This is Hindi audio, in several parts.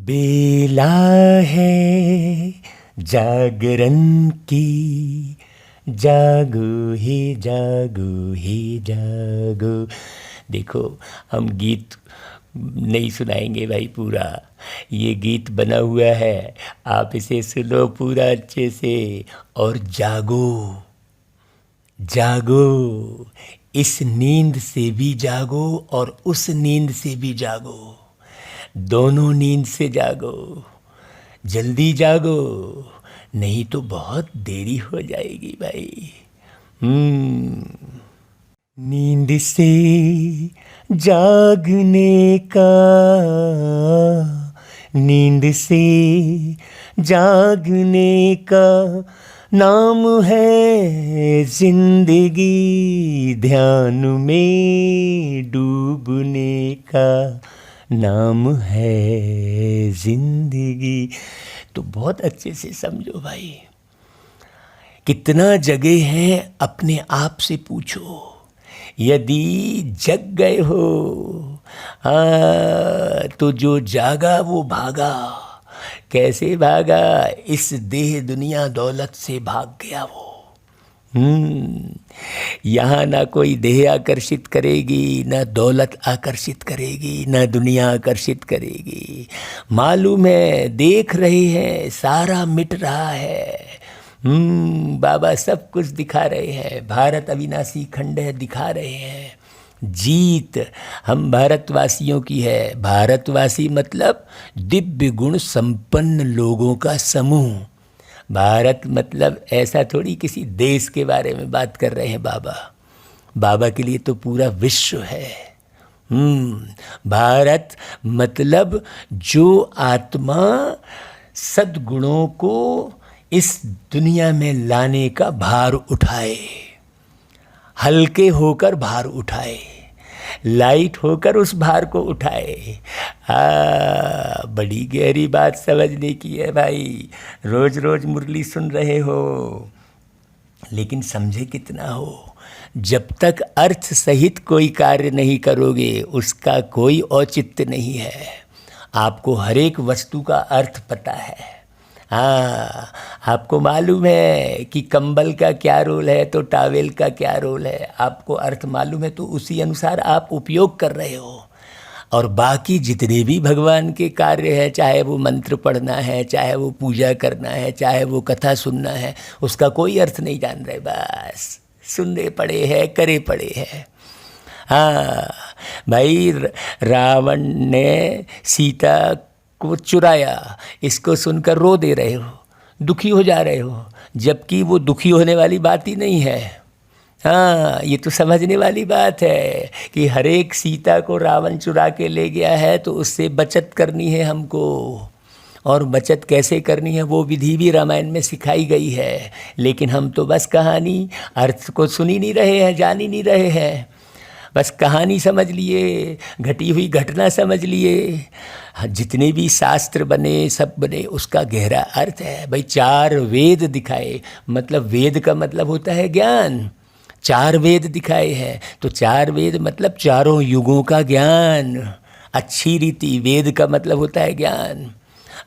बेला है जागरण की, जागो ही जागो ही जागो। देखो, हम गीत नहीं सुनाएंगे भाई पूरा, ये गीत बना हुआ है, आप इसे सुनो पूरा अच्छे से और जागो जागो, इस नींद से भी जागो और उस नींद से भी जागो, दोनों नींद से जागो, जल्दी जागो, नहीं तो बहुत देरी हो जाएगी भाई। नींद से जागने का, नींद से जागने का नाम है जिंदगी, ध्यान में डूबने का नाम है जिंदगी। तो बहुत अच्छे से समझो भाई, कितना जगे हैं अपने आप से पूछो। यदि जग गए हो तो जो जागा वो भागा। कैसे भागा? इस देह दुनिया दौलत से भाग गया वो। यहाँ ना कोई देह आकर्षित करेगी, ना दौलत आकर्षित करेगी, ना दुनिया आकर्षित करेगी। मालूम है, देख रहे हैं, सारा मिट रहा है। बाबा सब कुछ दिखा रहे हैं, भारत अविनाशी खंड है दिखा रहे हैं। जीत हम भारतवासियों की है। भारतवासी मतलब दिव्य गुण संपन्न लोगों का समूह। भारत मतलब ऐसा थोड़ी किसी देश के बारे में बात कर रहे हैं बाबा। बाबा के लिए तो पूरा विश्व है। भारत मतलब जो आत्मा सद्गुणों को इस दुनिया में लाने का भार उठाए, हल्के होकर भार उठाए, लाइट होकर उस भार को उठाए। बड़ी गहरी बात समझने की है भाई। रोज रोज मुरली सुन रहे हो, लेकिन समझे कितना हो? जब तक अर्थ सहित कोई कार्य नहीं करोगे, उसका कोई औचित्य नहीं है। आपको हर एक वस्तु का अर्थ पता है। आपको मालूम है कि कंबल का क्या रोल है तो टॉवेल का क्या रोल है। आपको अर्थ मालूम है तो उसी अनुसार आप उपयोग कर रहे हो। और बाकी जितने भी भगवान के कार्य हैं, चाहे वो मंत्र पढ़ना है, चाहे वो पूजा करना है, चाहे वो कथा सुनना है, उसका कोई अर्थ नहीं जान रहे। बस सुनने पड़े हैं, करे पड़े हैं। भाई, रावण ने सीता को चुराया, इसको सुनकर रो दे रहे हो, दुखी हो जा रहे हो, जबकि वो दुखी होने वाली बात ही नहीं है। ये तो समझने वाली बात है कि हर एक सीता को रावण चुरा के ले गया है, तो उससे बचत करनी है हमको। और बचत कैसे करनी है वो विधि भी रामायण में सिखाई गई है। लेकिन हम तो बस कहानी, अर्थ को सुन ही नहीं रहे हैं, जान ही नहीं रहे हैं। बस कहानी समझ लिए, घटी हुई घटना समझ लिए। जितने भी शास्त्र बने, सब बने, उसका गहरा अर्थ है। भाई 4 वेद दिखाए, मतलब वेद का मतलब होता है ज्ञान। 4 वेद दिखाए हैं, तो 4 वेद मतलब चारों युगों का ज्ञान। अच्छी रीति, वेद का मतलब होता है ज्ञान।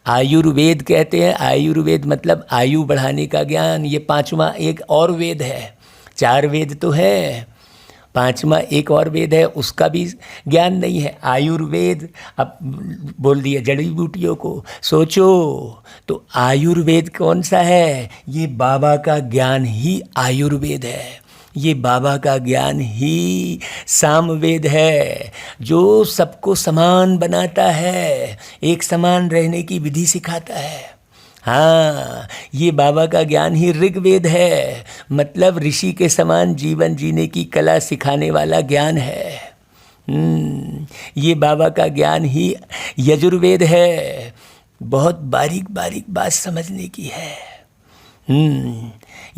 आयुर्वेद कहते हैं, आयुर्वेद मतलब आयु बढ़ाने का ज्ञान। ये 5वां एक और वेद है। 4 वेद तो है, 5वां एक और वेद है, उसका भी ज्ञान नहीं है। आयुर्वेद, अब बोल दिया जड़ी बूटियों को। सोचो तो आयुर्वेद कौन सा है? ये बाबा का ज्ञान ही आयुर्वेद है। ये बाबा का ज्ञान ही सामवेद है, जो सबको समान बनाता है, एक समान रहने की विधि सिखाता है। ये बाबा का ज्ञान ही ऋग्वेद है, मतलब ऋषि के समान जीवन जीने की कला सिखाने वाला ज्ञान है। ये बाबा का ज्ञान ही यजुर्वेद है। बहुत बारीक बारीक बात समझने की है।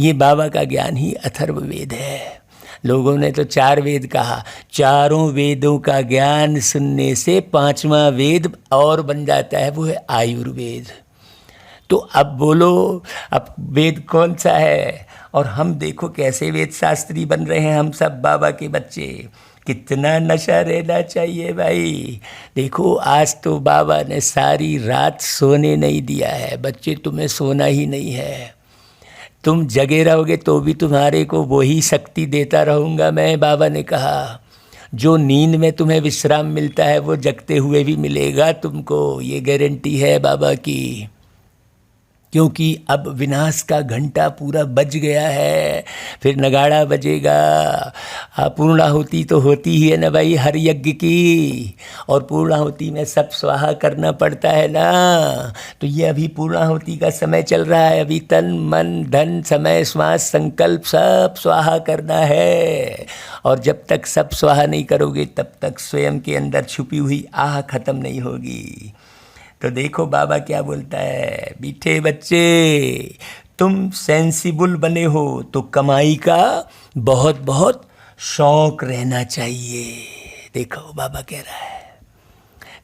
ये बाबा का ज्ञान ही अथर्ववेद है। लोगों ने तो 4 वेद कहा। चारों वेदों का ज्ञान सुनने से 5वां वेद और बन जाता है, वो है आयुर्वेद। तो अब बोलो, अब वेद कौन सा है? और हम देखो कैसे वेद शास्त्री बन रहे हैं, हम सब बाबा के बच्चे। कितना नशा रहना चाहिए भाई। देखो आज तो बाबा ने सारी रात सोने नहीं दिया है, बच्चे तुम्हें सोना ही नहीं है। तुम जगे रहोगे तो भी तुम्हारे को वही शक्ति देता रहूँगा मैं, बाबा ने कहा। जो नींद में तुम्हें विश्राम मिलता है वो जगते हुए भी मिलेगा तुमको, ये गारंटी है बाबा की। क्योंकि अब विनाश का घंटा पूरा बज गया है, फिर नगाड़ा बजेगा। पूर्णाहुति तो होती ही है ना भाई हर यज्ञ की, और पूर्णाहुति में सब स्वाहा करना पड़ता है ना। तो ये अभी पूर्णाहुति का समय चल रहा है, अभी तन मन धन समय श्वास संकल्प सब स्वाहा करना है। और जब तक सब स्वाहा नहीं करोगे तब तक स्वयं के अंदर छुपी हुई आह खत्म नहीं होगी। तो देखो बाबा क्या बोलता है, मीठे बच्चे तुम सेंसिबल बने हो तो कमाई का बहुत बहुत शौक रहना चाहिए। देखो बाबा कह रहा है,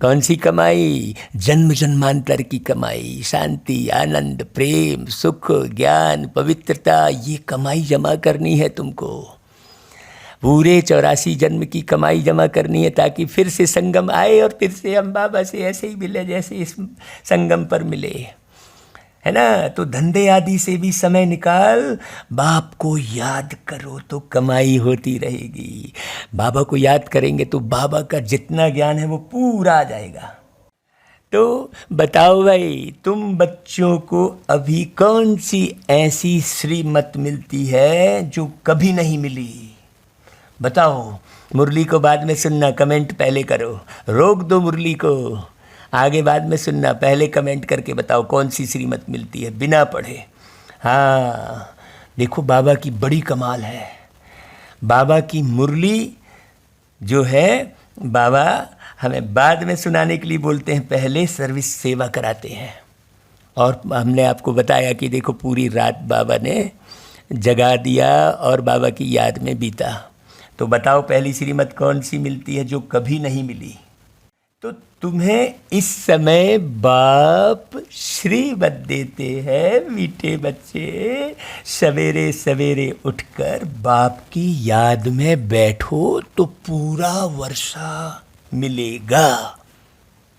कौन सी कमाई? जन्म जन्मांतर की कमाई, शांति आनंद प्रेम सुख ज्ञान पवित्रता, ये कमाई जमा करनी है तुमको। पूरे 84 जन्म की कमाई जमा करनी है, ताकि फिर से संगम आए और फिर से हम बाबा से ऐसे ही मिले जैसे इस संगम पर मिले, है ना। तो धंधे आदि से भी समय निकाल, बाप को याद करो तो कमाई होती रहेगी। बाबा को याद करेंगे तो बाबा का जितना ज्ञान है वो पूरा आ जाएगा। तो बताओ भाई, तुम बच्चों को अभी कौन सी ऐसी श्रीमत मिलती है जो कभी नहीं मिली? बताओ। मुरली को बाद में सुनना, कमेंट पहले करो, रोक दो मुरली को, आगे बाद में सुनना, पहले कमेंट करके बताओ कौन सी श्रीमत मिलती है बिना पढ़े। हाँ देखो बाबा की बड़ी कमाल है। बाबा की मुरली जो है, बाबा हमें बाद में सुनाने के लिए बोलते हैं, पहले सर्विस सेवा कराते हैं। और हमने आपको बताया कि देखो पूरी रात बाबा ने जगा दिया और बाबा की याद में बीता। तो बताओ पहली श्रीमत कौन सी मिलती है जो कभी नहीं मिली? तो तुम्हें इस समय बाप श्रीमत देते हैं, मीठे बच्चे, सवेरे सवेरे उठकर बाप की याद में बैठो तो पूरा वर्षा मिलेगा।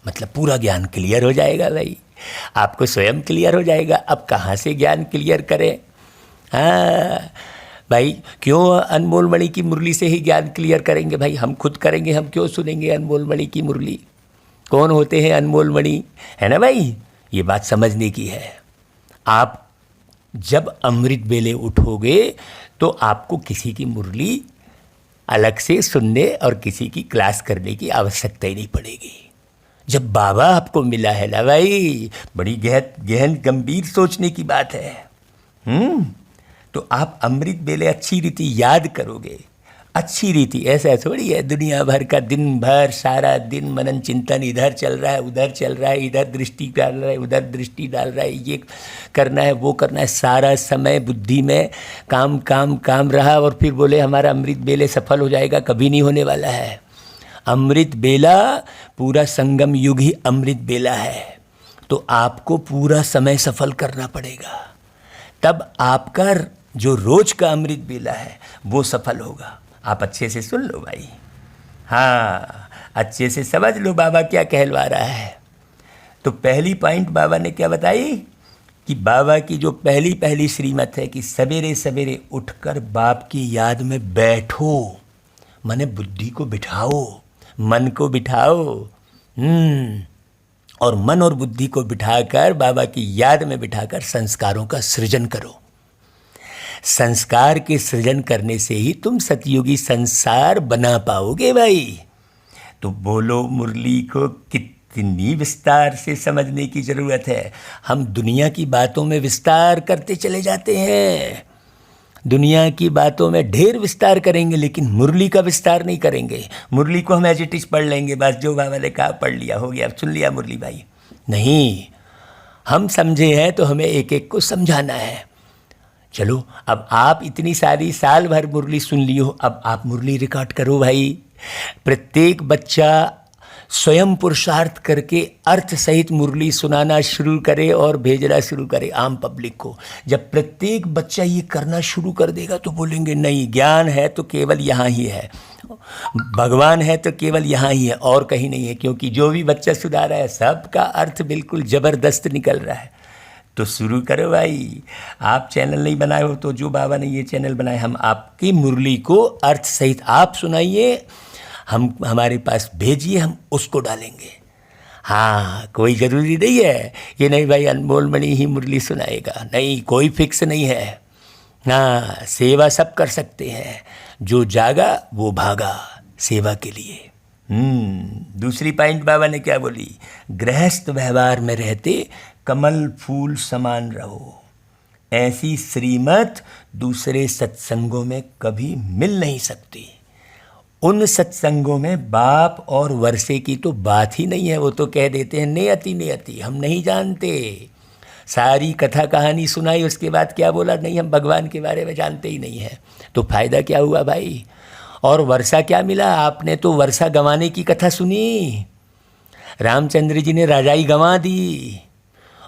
मतलब पूरा ज्ञान क्लियर हो जाएगा भाई, आपको स्वयं क्लियर हो जाएगा। अब कहाँ से ज्ञान क्लियर करें? हाँ भाई, क्यों अनमोल मणि की मुरली से ही ज्ञान क्लियर करेंगे भाई? हम खुद करेंगे, हम क्यों सुनेंगे अनमोल मणि की मुरली? कौन होते हैं अनमोल मणि, है ना भाई? ये बात समझने की है। आप जब अमृत बेले उठोगे तो आपको किसी की मुरली अलग से सुनने और किसी की क्लास करने की आवश्यकता ही नहीं पड़ेगी। जब बाबा आपको मिला है ना भाई, बड़ी गहन गंभीर सोचने की बात है। तो आप अमृत बेले अच्छी रीति याद करोगे। अच्छी रीति ऐसा थोड़ी है दुनिया भर का दिन भर सारा दिन मनन चिंतन इधर चल रहा है उधर चल रहा है, इधर दृष्टि डाल रहा है उधर दृष्टि डाल रहा है, ये करना है वो करना है, सारा समय बुद्धि में काम काम काम रहा और फिर बोले हमारा अमृत बेले सफल हो जाएगा। कभी नहीं होने वाला है। अमृत बेला पूरा संगम युग ही अमृत बेला है। तो आपको पूरा समय सफल करना पड़ेगा, तब आपका जो रोज का अमृत बेला है वो सफल होगा। आप अच्छे से सुन लो भाई, हाँ अच्छे से समझ लो बाबा क्या कहलवा रहा है। तो पहली पॉइंट बाबा ने क्या बताई कि बाबा की जो पहली श्रीमत है कि सवेरे सवेरे उठकर बाप की याद में बैठो, माने बुद्धि को बिठाओ, मन को बिठाओ। और मन और बुद्धि को बिठाकर बाबा की याद में बिठाकर संस्कारों का सृजन करो। संस्कार के सृजन करने से ही तुम सतयुगी संसार बना पाओगे भाई। तो बोलो मुरली को कितनी विस्तार से समझने की जरूरत है। हम दुनिया की बातों में विस्तार करते चले जाते हैं, दुनिया की बातों में ढेर विस्तार करेंगे लेकिन मुरली का विस्तार नहीं करेंगे। मुरली को हम एज इट इज पढ़ लेंगे, बस जो बाबा ने कहा पढ़ लिया, हो गया, सुन लिया मुरली भाई। नहीं, हम समझे हैं तो हमें एक एक को समझाना है। चलो अब आप इतनी सारी साल भर मुरली सुन ली हो, अब आप मुरली रिकॉर्ड करो भाई। प्रत्येक बच्चा स्वयं पुरुषार्थ करके अर्थ सहित मुरली सुनाना शुरू करे और भेजना शुरू करे आम पब्लिक को। जब प्रत्येक बच्चा ये करना शुरू कर देगा तो बोलेंगे नहीं, ज्ञान है तो केवल यहाँ ही है। भगवान है तो केवल यहाँ ही है और कहीं नहीं है, क्योंकि जो भी बच्चा सुना रहा है सबका अर्थ बिल्कुल ज़बरदस्त निकल रहा है। तो शुरू करो भाई। आप चैनल नहीं बनाए हो तो जो बाबा ने ये चैनल बनाए, हम आपकी मुरली को अर्थ सहित आप सुनाइए, हम हमारे पास भेजिए, हम उसको डालेंगे। हाँ, कोई ज़रूरी नहीं है कि नहीं भाई अनमोल मणि ही मुरली सुनाएगा, नहीं, कोई फिक्स नहीं है। हाँ, सेवा सब कर सकते हैं, जो जागा वो भागा सेवा के लिए। दूसरी पॉइंट बाबा ने क्या बोली, गृहस्थ व्यवहार में रहते कमल फूल समान रहो। ऐसी श्रीमत दूसरे सत्संगों में कभी मिल नहीं सकती। उन सत्संगों में बाप और वर्षे की तो बात ही नहीं है, वो तो कह देते हैं नेयति नेयति, हम नहीं जानते। सारी कथा कहानी सुनाई, उसके बाद क्या बोला, नहीं हम भगवान के बारे में जानते ही नहीं है। तो फायदा क्या हुआ भाई? और वर्षा क्या मिला? आपने तो वर्षा गंवाने की कथा सुनी। रामचंद्र जी ने राजाई गंवा दी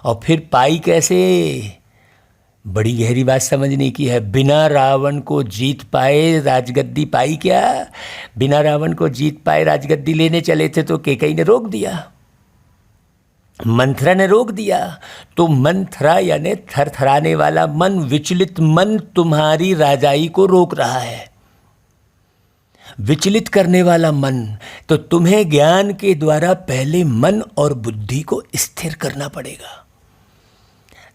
और फिर पाई कैसे? बड़ी गहरी बात समझने की है। बिना रावण को जीत पाए राजगद्दी पाई क्या? बिना रावण को जीत पाए राजगद्दी लेने चले थे तो कैकेयी ने रोक दिया, मंथरा ने रोक दिया। तो मंथरा यानी थरथराने वाला मन, विचलित मन तुम्हारी राजाई को रोक रहा है, विचलित करने वाला मन। तो तुम्हें ज्ञान के द्वारा पहले मन और बुद्धि को स्थिर करना पड़ेगा,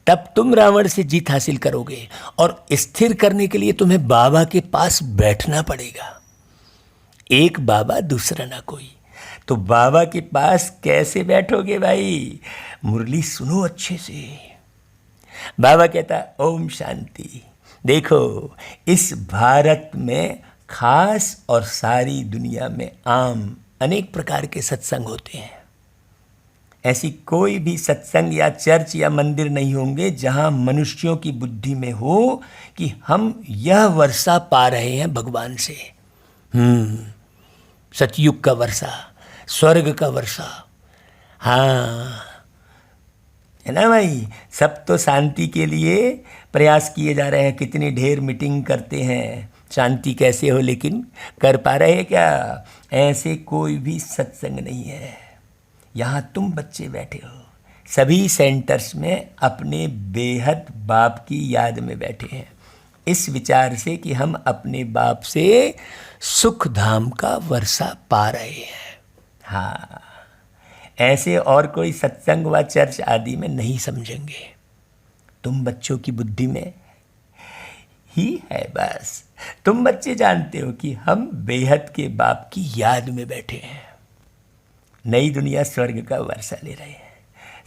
तब तुम रावण से जीत हासिल करोगे। और स्थिर करने के लिए तुम्हें बाबा के पास बैठना पड़ेगा। एक बाबा दूसरा ना कोई। तो बाबा के पास कैसे बैठोगे भाई? मुरली सुनो अच्छे से। बाबा कहता ओम शांति। देखो, इस भारत में खास और सारी दुनिया में आम अनेक प्रकार के सत्संग होते हैं। ऐसी कोई भी सत्संग या चर्च या मंदिर नहीं होंगे जहां मनुष्यों की बुद्धि में हो कि हम यह वर्षा पा रहे हैं भगवान से। सतयुग का वर्षा, स्वर्ग का वर्षा। हाँ, है ना भाई? सब तो शांति के लिए प्रयास किए जा रहे हैं, कितनी ढेर मीटिंग करते हैं शांति कैसे हो, लेकिन कर पा रहे हैं क्या? ऐसे कोई भी सत्संग नहीं है। यहाँ तुम बच्चे बैठे हो, सभी सेंटर्स में अपने बेहद बाप की याद में बैठे हैं, इस विचार से कि हम अपने बाप से सुख धाम का वर्षा पा रहे हैं। हाँ, ऐसे और कोई सत्संग व चर्च आदि में नहीं समझेंगे। तुम बच्चों की बुद्धि में ही है बस। तुम बच्चे जानते हो कि हम बेहद के बाप की याद में बैठे हैं, नई दुनिया स्वर्ग का वर्षा ले रहे हैं।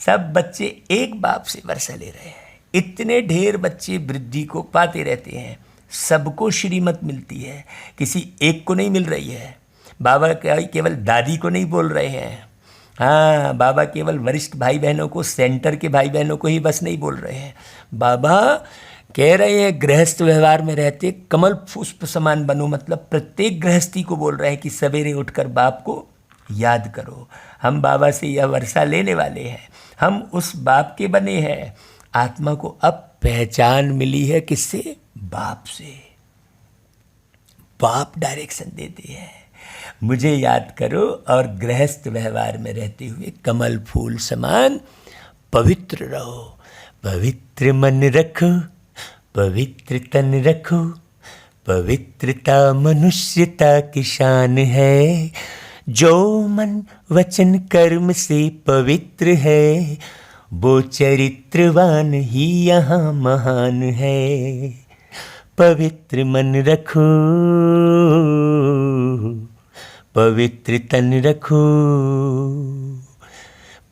सब बच्चे एक बाप से वर्षा ले रहे हैं। इतने ढेर बच्चे वृद्धि को पाते रहते हैं, सबको श्रीमत मिलती है, किसी एक को नहीं मिल रही है। बाबा केवल दादी को नहीं बोल रहे हैं। हाँ, बाबा केवल वरिष्ठ भाई बहनों को, सेंटर के भाई बहनों को ही बस नहीं बोल रहे हैं। बाबा कह रहे हैं गृहस्थ व्यवहार में रहते कमल पुष्प समान बनो, मतलब प्रत्येक गृहस्थी को बोल रहे हैं कि सवेरे उठकर बाप को याद करो। हम बाबा से यह वर्षा लेने वाले हैं, हम उस बाप के बने हैं। आत्मा को अब पहचान मिली है किससे? बाप से। बाप डायरेक्शन देते हैं, मुझे याद करो और गृहस्थ व्यवहार में रहते हुए कमल फूल समान पवित्र रहो। पवित्र मन रखो, पवित्र तन रखो, पवित्रता मनुष्यता की शान है। जो मन वचन कर्म से पवित्र है, वो चरित्रवान ही यहाँ महान है। पवित्र मन रखो, पवित्र तन रखो,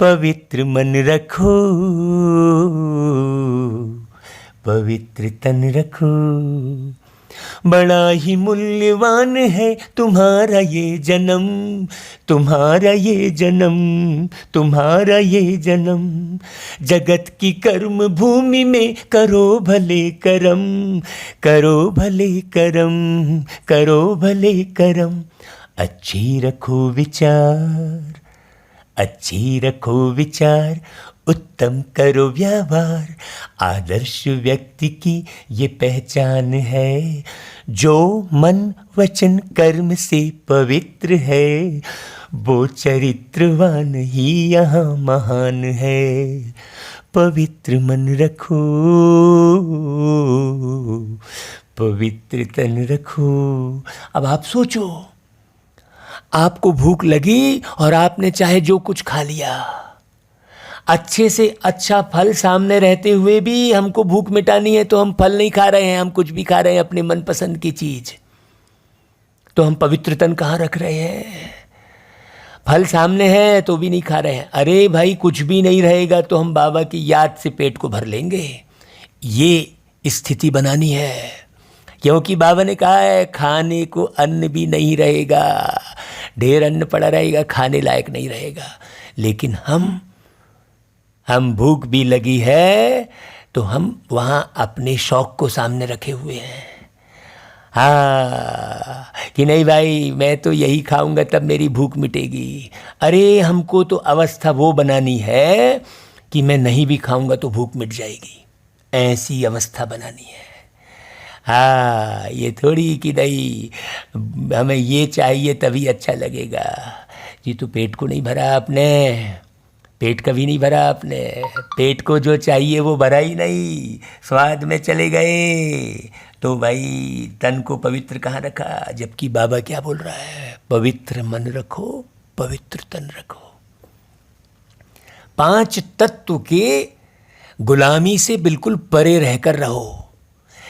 पवित्र मन रखो, पवित्र तन रखो। बड़ा ही मूल्यवान है तुम्हारा ये जन्म, तुम्हारा ये जन्म, तुम्हारा ये जन्म। जगत की कर्म भूमि में करो भले करम, करो भले करम, करो भले करम। अच्छी रखो विचार, अच्छी रखो विचार, उत्तम करो व्यवहार, आदर्श व्यक्ति की ये पहचान है। जो मन वचन कर्म से पवित्र है, वो चरित्रवान ही यहाँ महान है। पवित्र मन रखो, पवित्र तन रखो। अब आप सोचो, आपको भूख लगी और आपने चाहे जो कुछ खा लिया, अच्छे से अच्छा फल सामने रहते हुए भी हमको भूख मिटानी है तो हम फल नहीं खा रहे हैं, हम कुछ भी खा रहे हैं अपने मनपसंद की चीज, तो हम पवित्र तन कहाँ रख रहे हैं? फल सामने है तो भी नहीं खा रहे हैं। अरे भाई, कुछ भी नहीं रहेगा तो हम बाबा की याद से पेट को भर लेंगे, ये स्थिति बनानी है। क्योंकि बाबा ने कहा है खाने को अन्न भी नहीं रहेगा, ढेर अन्न पड़ा रहेगा, खाने लायक नहीं रहेगा। लेकिन हम भूख भी लगी है तो हम वहाँ अपने शौक को सामने रखे हुए हैं। हाँ कि नहीं भाई, मैं तो यही खाऊंगा तब मेरी भूख मिटेगी। अरे हमको तो अवस्था वो बनानी है कि मैं नहीं भी खाऊंगा तो भूख मिट जाएगी, ऐसी अवस्था बनानी है। हाँ, ये थोड़ी कि नहीं हमें ये चाहिए तभी अच्छा लगेगा। जी तो पेट को नहीं भरा आपने, पेट कभी नहीं भरा आपने, पेट को जो चाहिए वो भरा ही नहीं, स्वाद में चले गए तो भाई तन को पवित्र कहाँ रखा? जबकि बाबा क्या बोल रहा है? पवित्र मन रखो, पवित्र तन रखो। 5 तत्व के गुलामी से बिल्कुल परे रहकर रहो।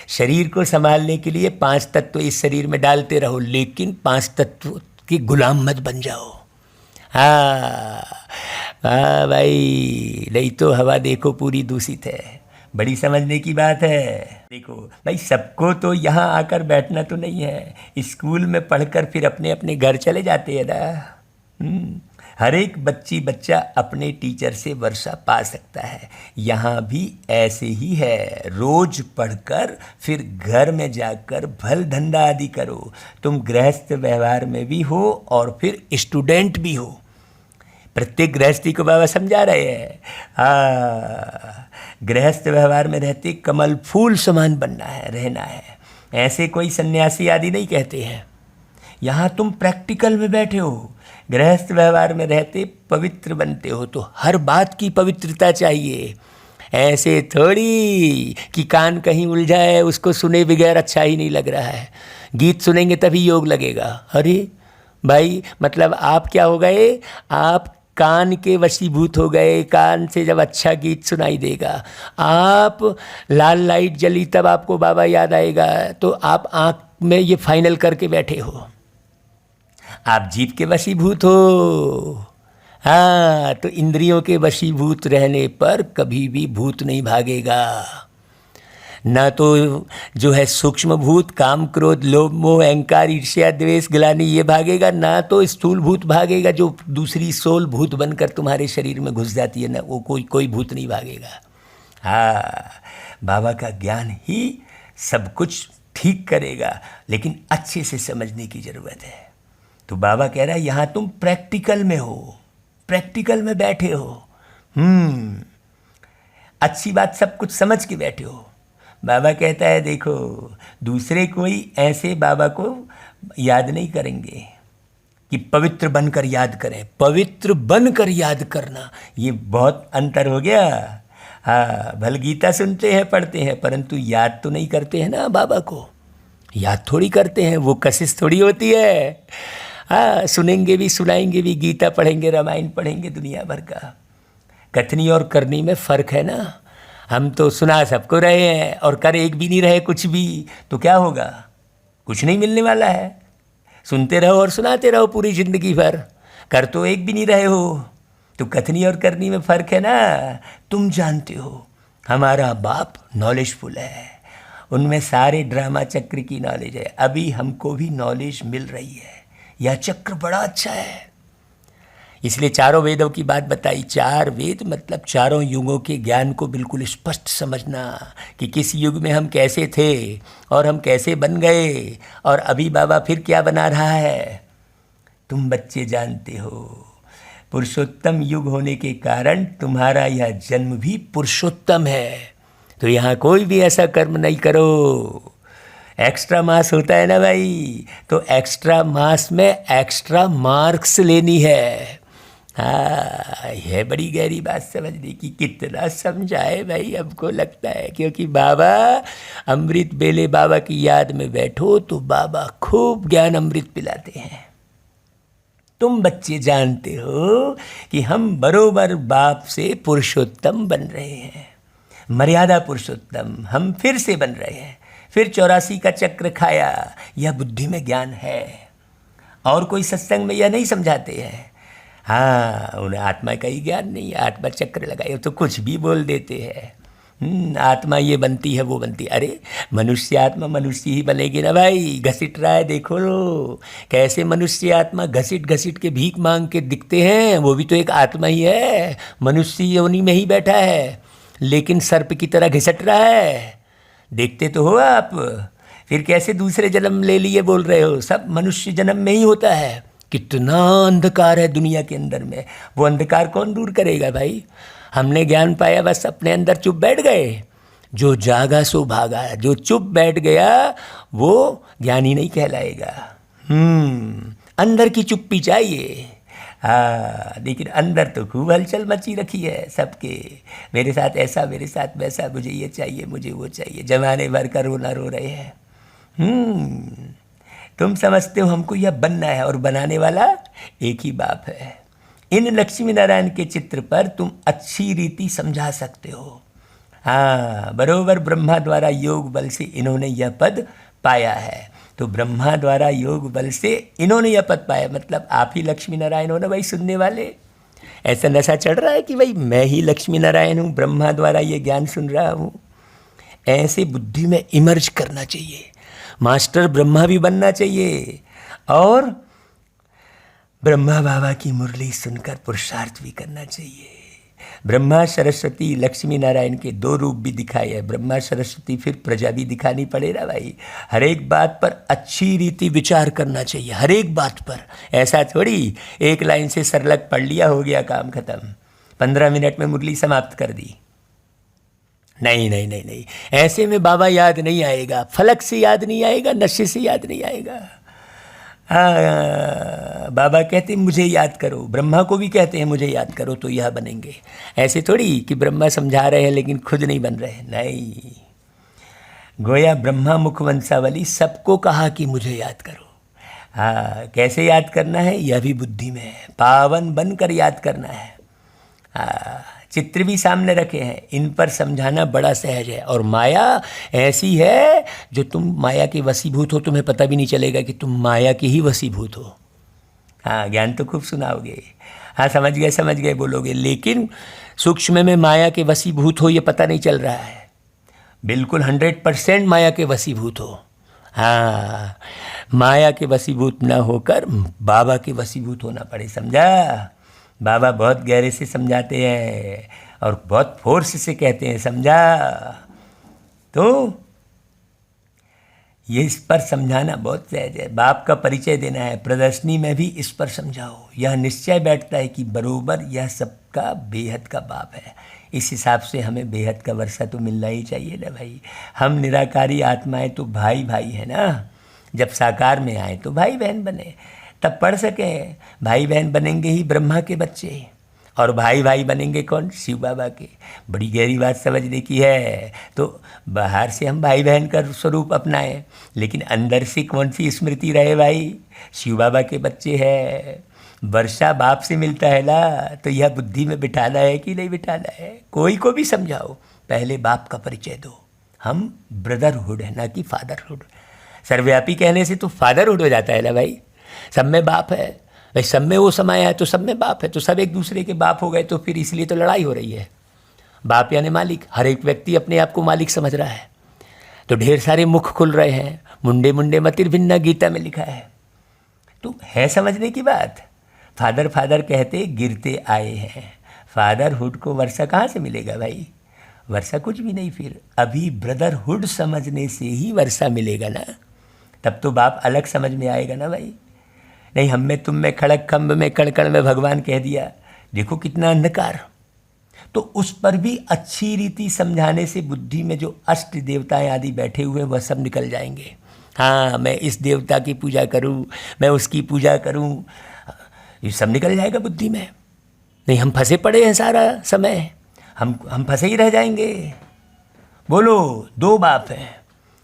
शरीर को संभालने के लिए 5 तत्व इस शरीर में डालते रहो, लेकिन 5 तत्व के गुलाम मत बन जाओ। हाँ भाई, नहीं तो हवा देखो पूरी दूषित है। बड़ी समझने की बात है। देखो भाई, सबको तो यहाँ आकर बैठना तो नहीं है, स्कूल में पढ़कर फिर अपने अपने घर चले जाते हैं ना। हर एक बच्चा अपने टीचर से वर्षा पा सकता है। यहाँ भी ऐसे ही है, रोज पढ़कर फिर घर में जाकर भल धंधा आदि करो। तुम गृहस्थ व्यवहार में भी हो और फिर स्टूडेंट भी हो। प्रत्येक गृहस्थी को बाबा समझा रहे हैं। हाँ, गृहस्थ व्यवहार में रहते कमल फूल समान बनना है, रहना है। ऐसे कोई सन्यासी आदि नहीं कहते हैं। यहाँ तुम प्रैक्टिकल में बैठे हो, गृहस्थ व्यवहार में रहते पवित्र बनते हो, तो हर बात की पवित्रता चाहिए। ऐसे थोड़ी कि कान कहीं उलझाए उसको सुने बगैर अच्छा ही नहीं लग रहा है, गीत सुनेंगे तभी योग लगेगा। अरे भाई, मतलब आप क्या हो गए? आप कान के वशीभूत हो गए। कान से जब अच्छा गीत सुनाई देगा, आप लाल लाइट जली तब आपको बाबा याद आएगा, तो आप आँख में ये फाइनल करके बैठे हो। आप जीभ के वशीभूत हो। हाँ, तो इंद्रियों के वशीभूत रहने पर कभी भी भूत नहीं भागेगा। ना तो जो है सूक्ष्म भूत काम क्रोध लोभ मोह अहंकार ईर्ष्या द्वेष ग्लानि ये भागेगा, ना तो स्थूल भूत भागेगा जो दूसरी सोल भूत बनकर तुम्हारे शरीर में घुस जाती है ना, वो कोई भूत नहीं भागेगा। हाँ, बाबा का ज्ञान ही सब कुछ ठीक करेगा, लेकिन अच्छे से समझने की ज़रूरत है। तो बाबा कह रहा है यहाँ तुम प्रैक्टिकल में हो, प्रैक्टिकल में बैठे हो। अच्छी बात सब कुछ समझ के बैठे हो। बाबा कहता है देखो, दूसरे कोई ऐसे बाबा को याद नहीं करेंगे कि पवित्र बनकर याद करें। पवित्र बनकर याद करना, ये बहुत अंतर हो गया। हाँ, भल गीता सुनते हैं पढ़ते हैं, परंतु याद तो नहीं करते हैं ना बाबा को। याद थोड़ी करते हैं, वो कशिश थोड़ी होती है। हाँ, सुनेंगे भी सुनाएंगे भी, गीता पढ़ेंगे रामायण पढ़ेंगे, दुनिया भर का। कथनी और करनी में फ़र्क है ना। हम तो सुना सबको रहे हैं और कर एक भी नहीं रहे कुछ भी, तो क्या होगा? कुछ नहीं मिलने वाला है। सुनते रहो और सुनाते रहो पूरी ज़िंदगी भर, कर तो एक भी नहीं रहे हो। तो कथनी और करनी में फ़र्क है ना। तुम जानते हो हमारा बाप नॉलेजफुल है, उनमें सारे ड्रामा चक्र की नॉलेज है। अभी हमको भी नॉलेज मिल रही है, यह चक्र बड़ा अच्छा है। इसलिए चारों वेदों की बात बताई। 4 वेद मतलब चारों युगों के ज्ञान को बिल्कुल स्पष्ट समझना कि किस युग में हम कैसे थे और हम कैसे बन गए, और अभी बाबा फिर क्या बना रहा है। तुम बच्चे जानते हो, पुरुषोत्तम युग होने के कारण तुम्हारा यह जन्म भी पुरुषोत्तम है। तो यहाँ कोई भी ऐसा कर्म नहीं करो। एक्स्ट्रा मास होता है ना भाई, तो एक्स्ट्रा मास में एक्स्ट्रा मार्क्स लेनी है। हाँ, यह बड़ी गहरी बात समझने की। कितना समझाए भाई, हमको लगता है, क्योंकि बाबा अमृत बेले बाबा की याद में बैठो तो बाबा खूब ज्ञान अमृत पिलाते हैं। तुम बच्चे जानते हो कि हम बरोबर बाप से पुरुषोत्तम बन रहे हैं, मर्यादा पुरुषोत्तम हम फिर से बन रहे हैं। फिर 84 का चक्र खाया, यह बुद्धि में ज्ञान है। और कोई सत्संग में यह नहीं समझाते हैं। हाँ, उन्हें आत्मा का ही ज्ञान नहीं है, आत्मा चक्र लगाए तो कुछ भी बोल देते हैं। आत्मा ये बनती है वो बनती है। अरे मनुष्य आत्मा मनुष्य ही बनेगी ना भाई। घसीट रहा है, देखो लो कैसे मनुष्य आत्मा घसीट घसीट के भीख मांग के दिखते हैं। वो भी तो एक आत्मा ही है, मनुष्य योनि में ही बैठा है, लेकिन सर्प की तरह घिसट रहा है। देखते तो हो आप, फिर कैसे दूसरे जन्म ले लिए बोल रहे हो। सब मनुष्य जन्म में ही होता है। कितना अंधकार है दुनिया के अंदर में, वो अंधकार कौन दूर करेगा भाई। हमने ज्ञान पाया, बस अपने अंदर चुप बैठ गए। जो जागा सो भागा, जो चुप बैठ गया वो ज्ञानी नहीं कहलाएगा। अंदर की चुप्पी चाहिए। हाँ, लेकिन अंदर तो खूब हलचल मची रखी है सबके। मेरे साथ ऐसा, मेरे साथ वैसा, मुझे ये चाहिए, मुझे वो चाहिए। जमाने भर का रोना रो रहे हैं। तुम समझते हो हमको यह बनना है, और बनाने वाला एक ही बाप है। इन लक्ष्मी नारायण के चित्र पर तुम अच्छी रीति समझा सकते हो। हाँ, बरोबर ब्रह्मा द्वारा योग बल से इन्होंने यह पद पाया है। तो ब्रह्मा द्वारा योग बल से इन्होंने यह पद पाया, मतलब आप ही लक्ष्मी नारायण हो ना भाई। सुनने वाले, ऐसा नशा चढ़ रहा है कि भाई मैं ही लक्ष्मी नारायण हूँ, ब्रह्मा द्वारा ये ज्ञान सुन रहा हूँ। ऐसे बुद्धि में इमर्ज करना चाहिए। मास्टर ब्रह्मा भी बनना चाहिए, और ब्रह्मा बाबा की मुरली सुनकर पुरुषार्थ भी करना चाहिए। ब्रह्मा सरस्वती लक्ष्मी नारायण के दो रूप भी दिखाए हैं। ब्रह्मा सरस्वती फिर प्रजा भी दिखानी पड़े ना भाई। हर एक बात पर अच्छी रीति विचार करना चाहिए, हर एक बात पर। ऐसा थोड़ी एक लाइन से सरलग पढ़ लिया, हो गया काम खत्म, 15 मिनट में मुरली समाप्त कर दी। नहीं नहीं नहीं नहीं, ऐसे में बाबा याद नहीं आएगा, फलक से याद नहीं आएगा, नशे से याद नहीं आएगा। हाँ, बाबा कहते हैं मुझे याद करो, ब्रह्मा को भी कहते हैं मुझे याद करो तो यह बनेंगे। ऐसे थोड़ी कि ब्रह्मा समझा रहे हैं लेकिन खुद नहीं बन रहे, नहीं। गोया ब्रह्मा मुखवंशावली सबको कहा कि मुझे याद करो। हाँ, कैसे याद करना है यह भी बुद्धि में है, पावन बनकर याद करना है। हाँ, चित्र भी सामने रखे हैं, इन पर समझाना बड़ा सहज है। और माया ऐसी है जो तुम माया के वशीभूत हो, तुम्हें पता भी नहीं चलेगा कि तुम माया के ही वशीभूत हो। हाँ, ज्ञान तो खूब सुनाओगे, हाँ समझ गए बोलोगे, लेकिन सूक्ष्म में माया के वशीभूत हो ये पता नहीं चल रहा है। बिल्कुल 100% माया के वशीभूत हो। हाँ, माया के वशीभूत न होकर बाबा के वशीभूत होना पड़े, समझा। बाबा बहुत गहरे से समझाते हैं और बहुत फोर्स से कहते हैं, समझा। तो ये इस पर समझाना बहुत सहज है। बाप का परिचय देना है, प्रदर्शनी में भी इस पर समझाओ। यह निश्चय बैठता है कि बरोबर यह सबका बेहद का बाप है। इस हिसाब से हमें बेहद का वर्षा तो मिलना ही चाहिए ना भाई। हम निराकारी आत्माएं तो भाई भाई है ना। जब साकार में आए तो भाई बहन बने, तब पढ़ सकें। भाई बहन बनेंगे ही ब्रह्मा के बच्चे, और भाई भाई बनेंगे कौन? शिव बाबा के। बड़ी गहरी बात समझने की है। तो बाहर से हम भाई बहन का स्वरूप अपनाएं, लेकिन अंदर से कौन सी स्मृति रहे भाई? शिव बाबा के बच्चे हैं। वर्षा बाप से मिलता है ना, तो यह बुद्धि में बिठाना है कि नहीं बिठाना है? कोई को भी समझाओ, पहले बाप का परिचय दो। हम ब्रदरहुड है ना कि फादरहुड। सर्वव्यापी कहने से तो फादरहुड हो जाता है ना भाई। सब में बाप है भाई, सब में वो समाया है तो सब में बाप है, तो सब एक दूसरे के बाप हो गए, तो फिर इसलिए तो लड़ाई हो रही है। बाप यानी मालिक, हर एक व्यक्ति अपने आप को मालिक समझ रहा है, तो ढेर सारे मुख खुल रहे हैं। मुंडे मुंडे मतिर्भिन्ना गीता में लिखा है, तो है समझने की बात। फादर फादर कहते गिरते आए हैं। फादरहुड को वर्षा कहाँ से मिलेगा भाई? वर्षा कुछ भी नहीं। फिर अभी ब्रदरहुड समझने से ही वर्षा मिलेगा ना, तब तो बाप अलग समझ में आएगा ना भाई। नहीं हम में तुम में खड़क खम्भ में कण में भगवान कह दिया, देखो कितना अंधकार। तो उस पर भी अच्छी रीति समझाने से बुद्धि में जो अष्ट देवताएं आदि बैठे हुए वह सब निकल जाएंगे। हाँ, मैं इस देवता की पूजा करूं, मैं उसकी पूजा करूं, ये सब निकल जाएगा बुद्धि में। नहीं हम फंसे पड़े हैं सारा समय, हम फंसे ही रह जाएंगे। बोलो, दो बाप हैं,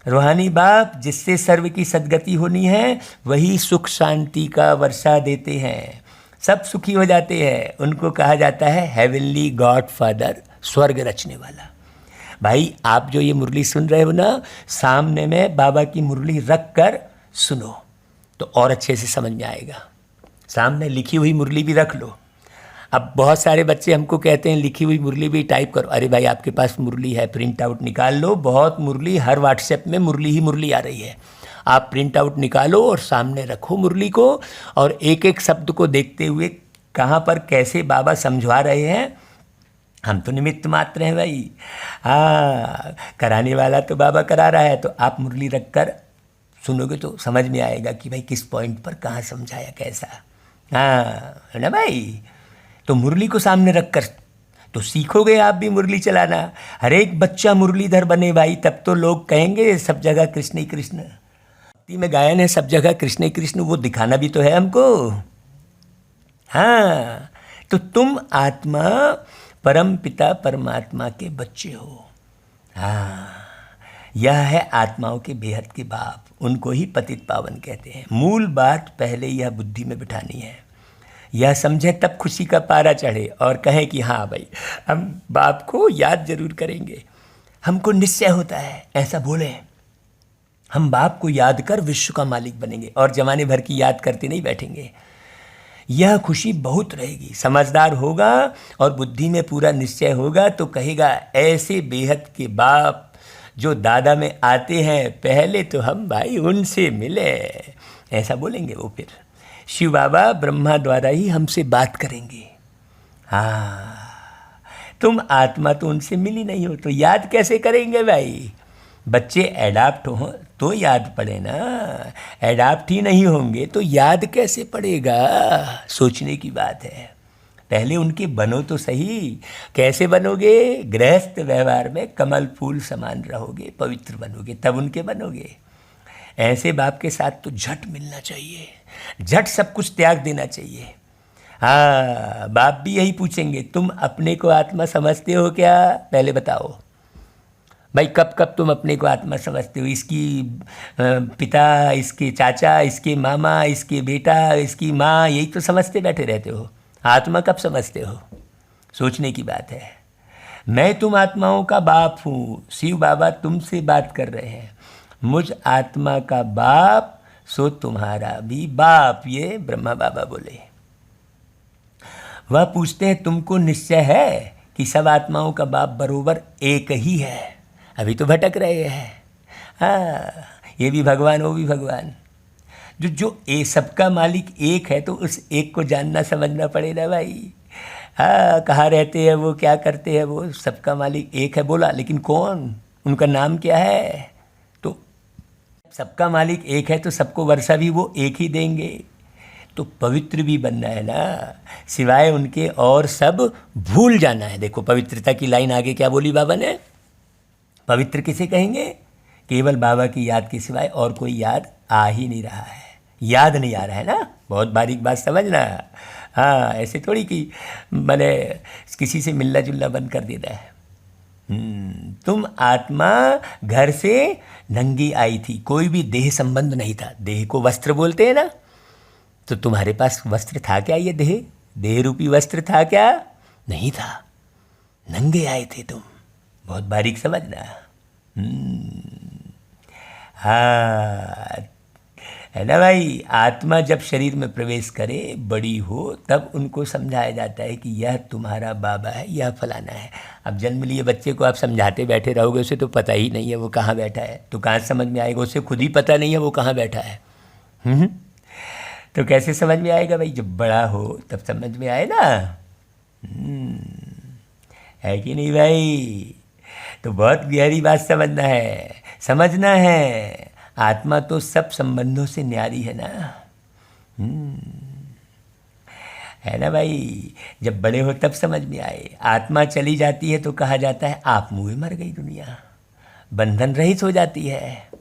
रूहानी बाप जिससे सर्व की सद्गति होनी है, वही सुख शांति का वर्षा देते हैं, सब सुखी हो जाते हैं। उनको कहा जाता है हेवनली गॉड फादर, स्वर्ग रचने वाला। भाई आप जो ये मुरली सुन रहे हो ना, सामने में बाबा की मुरली रख कर सुनो तो और अच्छे से समझ में आएगा। सामने लिखी हुई मुरली भी रख लो। अब बहुत सारे बच्चे हमको कहते हैं लिखी हुई मुरली भी टाइप करो। अरे भाई आपके पास मुरली है, प्रिंट आउट निकाल लो। बहुत मुरली, हर व्हाट्सएप में मुरली ही मुरली आ रही है। आप प्रिंट आउट निकालो और सामने रखो मुरली को, और एक एक शब्द को देखते हुए कहाँ पर कैसे बाबा समझवा रहे हैं। हम तो निमित्त मात्र हैं भाई। हाँ, कराने वाला तो बाबा करा रहा है, तो आप मुरली रख कर सुनोगे तो समझ में आएगा कि भाई किस पॉइंट पर कहाँ समझाया कैसा। हाँ है ना भाई। तो मुरली को सामने रखकर तो सीखोगे आप भी मुरली चलाना। हर एक बच्चा मुरलीधर बने भाई, तब तो लोग कहेंगे सब जगह कृष्ण ही कृष्ण। भक्ति में गायन है सब जगह कृष्ण ही कृष्ण, वो दिखाना भी तो है हमको। हाँ, तो तुम आत्मा परम पिता परमात्मा के बच्चे हो। हाँ, यह है आत्माओं के बेहद के बाप, उनको ही पतित पावन कहते हैं। मूल बात पहले यह बुद्धि में बिठानी है, यह समझे तब खुशी का पारा चढ़े और कहें कि हाँ भाई हम बाप को याद जरूर करेंगे। हमको निश्चय होता है, ऐसा बोलें, हम बाप को याद कर विश्व का मालिक बनेंगे और जमाने भर की याद करते नहीं बैठेंगे। यह खुशी बहुत रहेगी। समझदार होगा और बुद्धि में पूरा निश्चय होगा तो कहेगा ऐसे बेहद के बाप जो दादा में आते हैं, पहले तो हम भाई उनसे मिले, ऐसा बोलेंगे वो। फिर शिव बाबा ब्रह्मा द्वारा ही हमसे बात करेंगे। हाँ, तुम आत्मा तो उनसे मिली नहीं हो तो याद कैसे करेंगे भाई। बच्चे एडाप्ट हो तो याद पड़े ना, एडाप्ट ही नहीं होंगे तो याद कैसे पड़ेगा। सोचने की बात है। पहले उनके बनो तो सही। कैसे बनोगे? गृहस्थ व्यवहार में कमल फूल समान रहोगे, पवित्र बनोगे, तब उनके बनोगे। ऐसे बाप के साथ तो झट मिलना चाहिए, झट सब कुछ त्याग देना चाहिए। हाँ, बाप भी यही पूछेंगे, तुम अपने को आत्मा समझते हो क्या? पहले बताओ भाई, कब कब तुम अपने को आत्मा समझते हो? इसकी पिता, इसके चाचा, इसके मामा, इसके बेटा, इसकी माँ, यही तो समझते बैठे रहते हो। आत्मा कब समझते हो? सोचने की बात है। मैं तुम आत्माओं का बाप हूँ। शिव बाबा तुमसे बात कर रहे हैं। मुझ आत्मा का बाप सो तुम्हारा भी बाप, ये ब्रह्मा बाबा बोले। वह पूछते हैं तुमको निश्चय है कि सब आत्माओं का बाप बरोबर एक ही है? अभी तो भटक रहे हैं। हाँ, ये भी भगवान, वो भी भगवान। जो सबका मालिक एक है तो उस एक को जानना समझना पड़ेगा भाई। हाँ, कहाँ रहते हैं वो, क्या करते हैं वो, सबका मालिक एक है बोला, लेकिन कौन, उनका नाम क्या है? तो सबका मालिक एक है तो सबको वर्षा भी वो एक ही देंगे। तो पवित्र भी बनना है ना, सिवाय उनके और सब भूल जाना है। देखो पवित्रता की लाइन आगे क्या बोली बाबा ने। पवित्र किसे कहेंगे? केवल बाबा की याद के सिवाय और कोई याद आ ही नहीं रहा है। याद नहीं आ रहा है ना, बहुत बारीक बात समझना। हाँ, ऐसे थोड़ी कि मैंने किसी से मिलना जुलना बंद कर देना है। तुम आत्मा घर से नंगी आई थी, कोई भी देह संबंध नहीं था। देह को वस्त्र बोलते हैं ना, तो तुम्हारे पास वस्त्र था क्या? ये देह रूपी वस्त्र था क्या? नहीं था, नंगे आए थे तुम। बहुत बारीक समझना। हाँ, है ना भाई। आत्मा जब शरीर में प्रवेश करे, बड़ी हो, तब उनको समझाया जाता है कि यह तुम्हारा बाबा है, यह फलाना है। अब जन्म लिए बच्चे को आप समझाते बैठे रहोगे, उसे तो पता ही नहीं है वो कहाँ बैठा है, तो कहाँ समझ में आएगा? उसे खुद ही पता नहीं है वो कहाँ बैठा है। तो कैसे समझ में आएगा भाई? जब बड़ा हो तब समझ में आए ना। है कि नहीं भाई? तो बहुत गहरी बात समझना है, समझना है। आत्मा तो सब संबंधों से न्यारी है ना। है ना भाई। जब बड़े हो तब समझ में आए। आत्मा चली जाती है तो कहा जाता है आप मुँह मर गई दुनिया, बंधन रहित हो जाती है।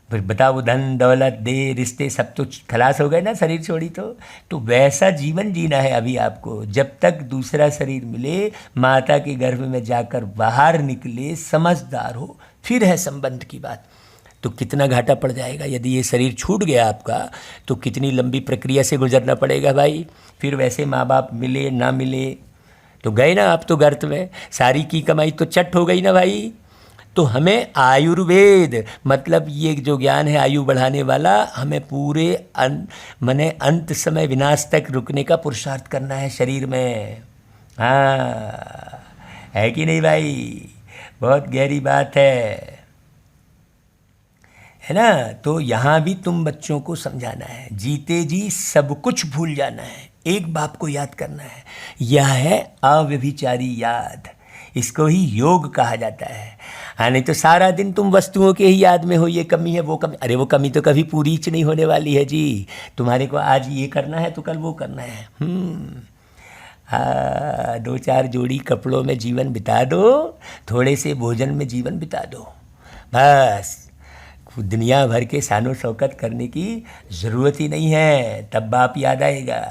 फिर बताओ धन दौलत दे रिश्ते सब तो खलास हो गए ना, शरीर छोड़ी तो वैसा जीवन जीना है अभी आपको। जब तक दूसरा शरीर मिले, माता के गर्भ में जाकर बाहर निकले, समझदार हो, फिर है संबंध की बात। तो कितना घाटा पड़ जाएगा यदि ये शरीर छूट गया आपका, तो कितनी लंबी प्रक्रिया से गुजरना पड़ेगा भाई। फिर वैसे माँ बाप मिले ना मिले तो गए ना आप तो गर्त में, सारी की कमाई तो चट हो गई ना भाई। तो हमें आयुर्वेद मतलब ये जो ज्ञान है आयु बढ़ाने वाला, हमें पूरे मने अंत समय विनाश तक रुकने का पुरुषार्थ करना है शरीर में। हाँ, है कि नहीं भाई? बहुत गहरी बात है ना। तो यहाँ भी तुम बच्चों को समझाना है, जीते जी सब कुछ भूल जाना है, एक बाप को याद करना है। यह है अव्यभिचारी याद, इसको ही योग कहा जाता है। हाँ, नहीं तो सारा दिन तुम वस्तुओं के ही याद में हो, ये कमी है वो कमी। अरे वो कमी तो कभी पूरी नहीं होने वाली है जी। तुम्हारे को आज ये करना है तो कल वो करना है। दो चार जोड़ी कपड़ों में जीवन बिता दो, थोड़े से भोजन में जीवन बिता दो, बस। दुनिया भर के शानो शौकत करने की ज़रूरत ही नहीं है, तब बाप याद आएगा।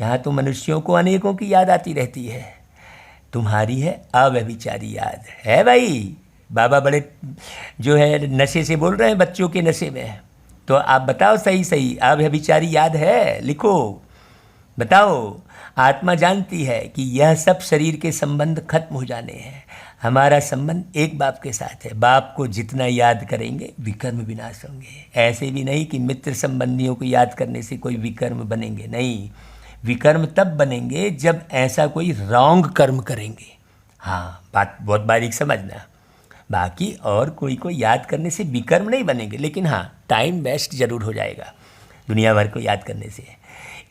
यहाँ तो मनुष्यों को अनेकों की याद आती रहती है, तुम्हारी है अव्यभिचारी याद है भाई। बाबा बड़े जो है नशे से बोल रहे हैं, बच्चों के नशे में। तो आप बताओ सही सही अव्यभिचारी याद है? लिखो, बताओ। आत्मा जानती है कि यह सब शरीर के संबंध खत्म हो जाने हैं, हमारा संबंध एक बाप के साथ है। बाप को जितना याद करेंगे विकर्म विनाश होंगे। ऐसे भी नहीं कि मित्र संबंधियों को याद करने से कोई विकर्म बनेंगे, नहीं। विकर्म तब बनेंगे जब ऐसा कोई रॉन्ग कर्म करेंगे। हाँ, बात बहुत बारीक समझना। बाकी और कोई को याद करने से विकर्म नहीं बनेंगे, लेकिन हाँ टाइम वेस्ट जरूर हो जाएगा दुनिया भर को याद करने से।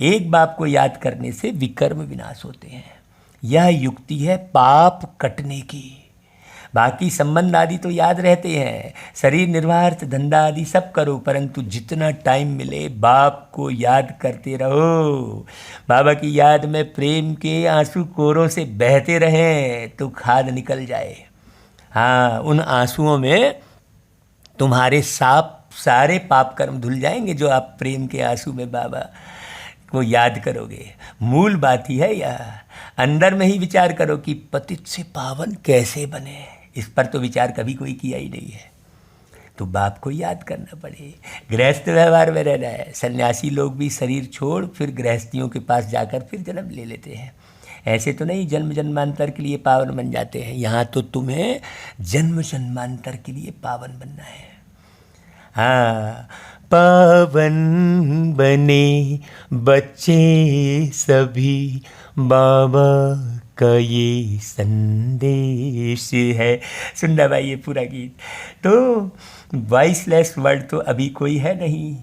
एक बाप को याद करने से विकर्म विनाश होते हैं। यह युक्ति है पाप कटने की। बाकी संबंध आदि तो याद रहते हैं, शरीर निर्वाह धंधा आदि सब करो, परंतु जितना टाइम मिले बाप को याद करते रहो। बाबा की याद में प्रेम के आंसू कोरों से बहते रहें तो खाद निकल जाए। हाँ, उन आंसुओं में तुम्हारे सारे पाप कर्म धुल जाएंगे जो आप प्रेम के आंसू में बाबा को याद करोगे। मूल बात ही है यह। अंदर में ही विचार करो कि पतित से पावन कैसे बने। इस पर तो विचार कभी कोई किया ही नहीं है, तो बाप को याद करना पड़े। गृहस्थ व्यवहार में रहना है। सन्यासी लोग भी शरीर छोड़ फिर गृहस्थियों के पास जाकर फिर जन्म ले लेते हैं। ऐसे तो नहीं जन्म जन्मांतर के लिए पावन बन जाते हैं। यहाँ तो तुम्हें जन्म जन्मांतर के लिए पावन बनना है। हाँ, पावन बने बच्चे सभी, बाबा का ये संदेश है। सुनना भाई ये पूरा गीत। तो वॉइसलेस वर्ड तो अभी कोई है नहीं।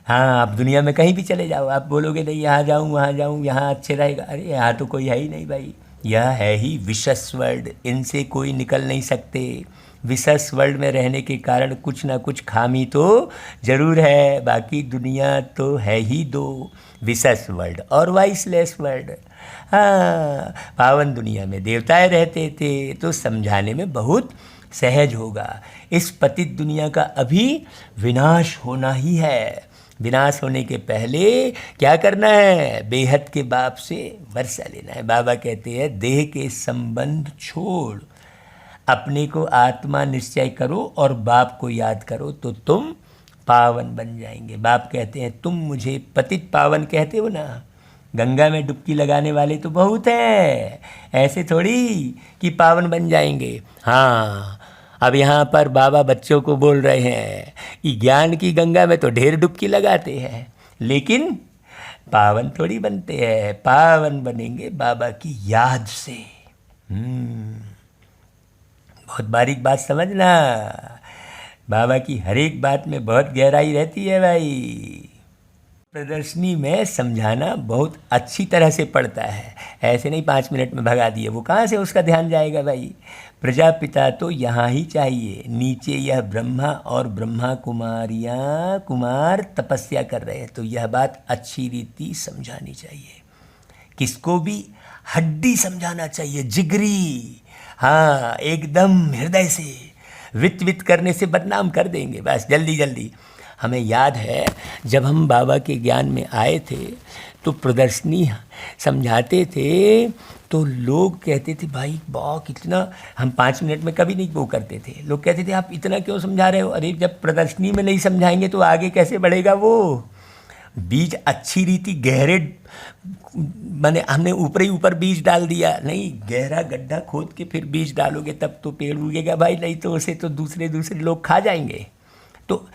हाँ, आप दुनिया में कहीं भी चले जाओ, आप बोलोगे नहीं यहाँ जाऊँ वहाँ जाऊँ यहाँ अच्छे रहेगा, अरे यहाँ तो कोई है ही नहीं भाई। यह है ही विशेष वर्ड, इनसे कोई निकल नहीं सकते। विशेष वर्ल्ड में रहने के कारण कुछ ना कुछ खामी तो ज़रूर है, बाकी दुनिया तो है ही दो, विशेष वर्ल्ड और वॉइसलेस वर्ल्ड। हाँ, पावन दुनिया में देवताएं रहते थे तो समझाने में बहुत सहज होगा। इस पतित दुनिया का अभी विनाश होना ही है। विनाश होने के पहले क्या करना है? बेहद के बाप से वर्षा लेना है। बाबा कहते हैं देह के संबंध छोड़, अपने को आत्मा निश्चय करो और बाप को याद करो तो तुम पावन बन जाएंगे। बाप कहते हैं तुम मुझे पतित पावन कहते हो ना, गंगा में डुबकी लगाने वाले तो बहुत हैं, ऐसे थोड़ी कि पावन बन जाएंगे। हाँ, अब यहाँ पर बाबा बच्चों को बोल रहे हैं कि ज्ञान की गंगा में तो ढेर डुबकी लगाते हैं, लेकिन पावन थोड़ी बनते हैं। पावन बनेंगे बाबा की याद से। बहुत बारीक बात समझना, बाबा की हर एक बात में बहुत गहराई रहती है भाई। प्रदर्शनी में समझाना बहुत अच्छी तरह से पड़ता है, ऐसे नहीं 5 मिनट में भगा दिए, वो कहाँ से उसका ध्यान जाएगा भाई। प्रजापिता तो यहाँ ही चाहिए, नीचे यह ब्रह्मा और ब्रह्मा कुमार तपस्या कर रहे हैं, तो यह बात अच्छी रीति समझानी चाहिए। किसको भी हड्डी समझाना चाहिए, जिगरी, हाँ एकदम हृदय से, वित वित करने से बदनाम कर देंगे बस जल्दी जल्दी। हमें याद है जब हम बाबा के ज्ञान में आए थे तो प्रदर्शनी समझाते थे तो लोग कहते थे भाई वाह कितना, हम 5 मिनट में कभी नहीं वो करते थे, लोग कहते थे आप इतना क्यों समझा रहे हो। अरे जब प्रदर्शनी में नहीं समझाएंगे तो आगे कैसे बढ़ेगा वो। बीज अच्छी रीति गहरे, मैंने हमने ऊपर ही ऊपर बीज डाल दिया, नहीं गहरा गड्ढा खोद के फिर बीज डालोगे तब तो पेड़ उगेगा भाई, नहीं तो उसे तो दूसरे लोग खा जाएंगे। तो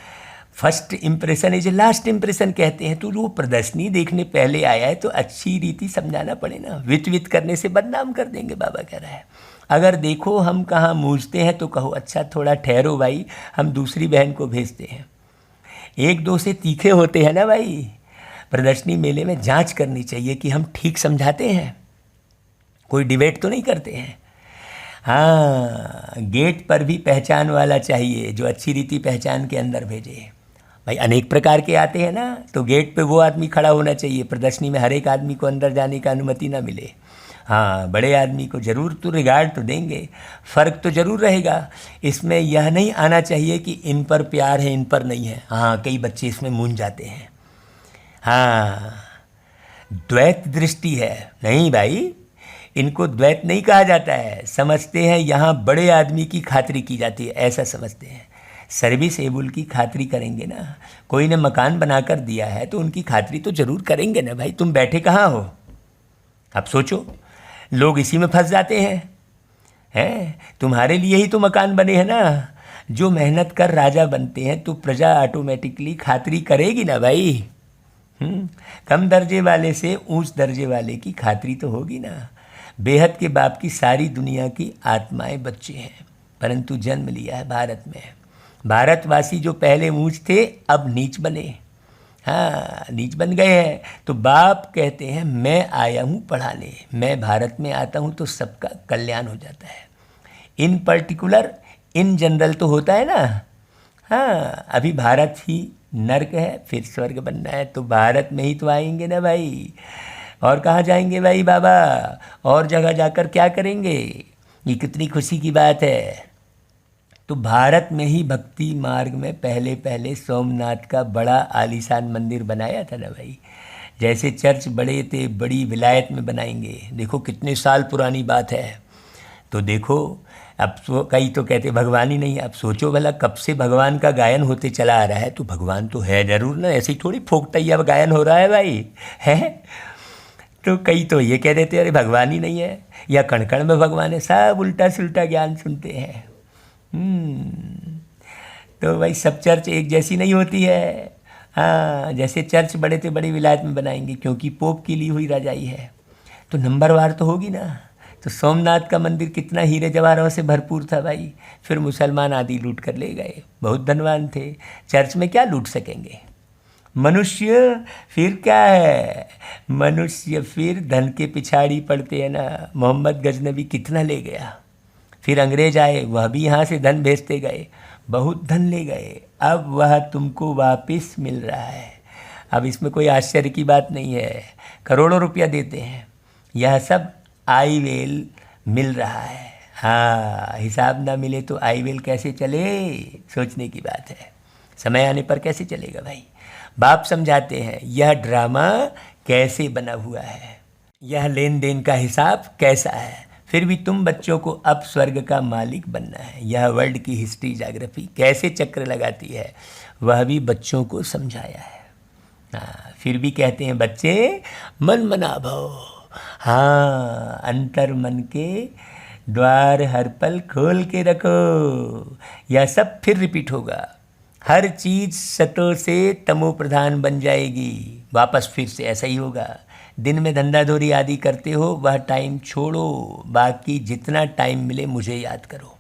first impression is last impression कहते हैं, तो वो प्रदर्शनी देखने पहले आया है तो अच्छी रीति समझाना पड़े ना, वित वित करने से बदनाम कर देंगे बाबा कह रहा है। अगर देखो हम कहाँ मूझते हैं तो कहो अच्छा थोड़ा ठहरो भाई, हम दूसरी बहन को भेजते हैं। एक दो से तीखे होते हैं ना भाई। प्रदर्शनी मेले में जांच करनी चाहिए कि हम ठीक समझाते हैं, कोई डिबेट तो नहीं करते हैं। हाँ, गेट पर भी पहचान वाला चाहिए जो अच्छी रीति पहचान के अंदर भेजे। भाई अनेक प्रकार के आते हैं ना, तो गेट पे वो आदमी खड़ा होना चाहिए। प्रदर्शनी में हर एक आदमी को अंदर जाने का अनुमति ना मिले। हाँ, बड़े आदमी को ज़रूर तो रिगार्ड तो देंगे, फ़र्क तो ज़रूर रहेगा। इसमें यह नहीं आना चाहिए कि इन पर प्यार है इन पर नहीं है। हाँ, कई बच्चे इसमें मूंझ जाते हैं। हाँ, द्वैत दृष्टि है, नहीं भाई इनको द्वैत नहीं कहा जाता है। समझते हैं यहाँ बड़े आदमी की खातिरी की जाती है, ऐसा समझते हैं। सर्विस एबल की खातिरी करेंगे ना, कोई ने मकान बनाकर दिया है तो उनकी खातिरी तो ज़रूर करेंगे ना भाई। तुम बैठे कहाँ हो, अब सोचो। लोग इसी में फंस जाते हैं तुम्हारे लिए ही तो मकान बने हैं ना। जो मेहनत कर राजा बनते हैं तो प्रजा ऑटोमेटिकली खातिरी करेगी ना भाई। कम दर्जे वाले से ऊंच दर्जे वाले की खातिरी तो होगी ना। बेहद के बाप की सारी दुनिया की आत्माएं बच्चे हैं, परंतु जन्म लिया है भारत में। भारतवासी जो पहले ऊंच थे अब नीच बने, हाँ नीच बन गए हैं। तो बाप कहते हैं मैं आया हूँ पढ़ाने, मैं भारत में आता हूँ तो सबका कल्याण हो जाता है। इन पर्टिकुलर इन जनरल तो होता है ना। हाँ, अभी भारत ही नर्क है, फिर स्वर्ग बनना है तो भारत में ही तो आएंगे ना भाई। और कहाँ जाएंगे भाई बाबा, और जगह जाकर क्या करेंगे। ये कितनी खुशी की बात है। तो भारत में ही भक्ति मार्ग में पहले सोमनाथ का बड़ा आलीशान मंदिर बनाया था ना भाई। जैसे चर्च बड़े थे बड़ी विलायत में बनाएंगे, देखो कितने साल पुरानी बात है। तो देखो अब कई तो कहते भगवान ही नहीं है। अब सोचो भला कब से भगवान का गायन होते चला आ रहा है, तो भगवान तो है ज़रूर ना, ऐसे ही थोड़ी फोकटैया गायन हो रहा है भाई है। तो कई तो ये कह देते अरे भगवान ही नहीं है या कण कण में भगवान है। सब उल्टा सुल्टा ज्ञान सुनते हैं। तो भाई सब चर्च एक जैसी नहीं होती है। हाँ, जैसे चर्च बड़े से बड़ी विलायत में बनाएंगे क्योंकि पोप की ली हुई रजाई है, तो नंबरवार तो होगी ना। तो सोमनाथ का मंदिर कितना हीरे जवाहरों से भरपूर था भाई। फिर मुसलमान आदि लूट कर ले गए, बहुत धनवान थे। चर्च में क्या लूट सकेंगे। मनुष्य फिर क्या है, मनुष्य फिर धन के पिछाड़ी पड़ते हैं ना। मोहम्मद गजनबी कितना ले गया, फिर अंग्रेज आए वह भी यहाँ से धन भेजते गए, बहुत धन ले गए। अब वह तुमको वापस मिल रहा है। अब इसमें कोई आश्चर्य की बात नहीं है, करोड़ों रुपया देते हैं। यह सब आई वेल मिल रहा है। हाँ, हिसाब ना मिले तो आई वेल कैसे चले, सोचने की बात है। समय आने पर कैसे चलेगा भाई। बाप समझाते हैं यह ड्रामा कैसे बना हुआ है, यह लेन देन का हिसाब कैसा है। फिर भी तुम बच्चों को अब स्वर्ग का मालिक बनना है। यह वर्ल्ड की हिस्ट्री ज्योग्राफी कैसे चक्र लगाती है वह भी बच्चों को समझाया है। हाँ, फिर भी कहते हैं बच्चे मन मना भव। हाँ, अंतर मन के द्वार हर पल खोल के रखो। यह सब फिर रिपीट होगा। हर चीज़ सतो से तमो प्रधान बन जाएगी, वापस फिर से ऐसा ही होगा। दिन में धंधाधोरी आदि करते हो वह टाइम छोड़ो, बाकी जितना टाइम मिले मुझे याद करो।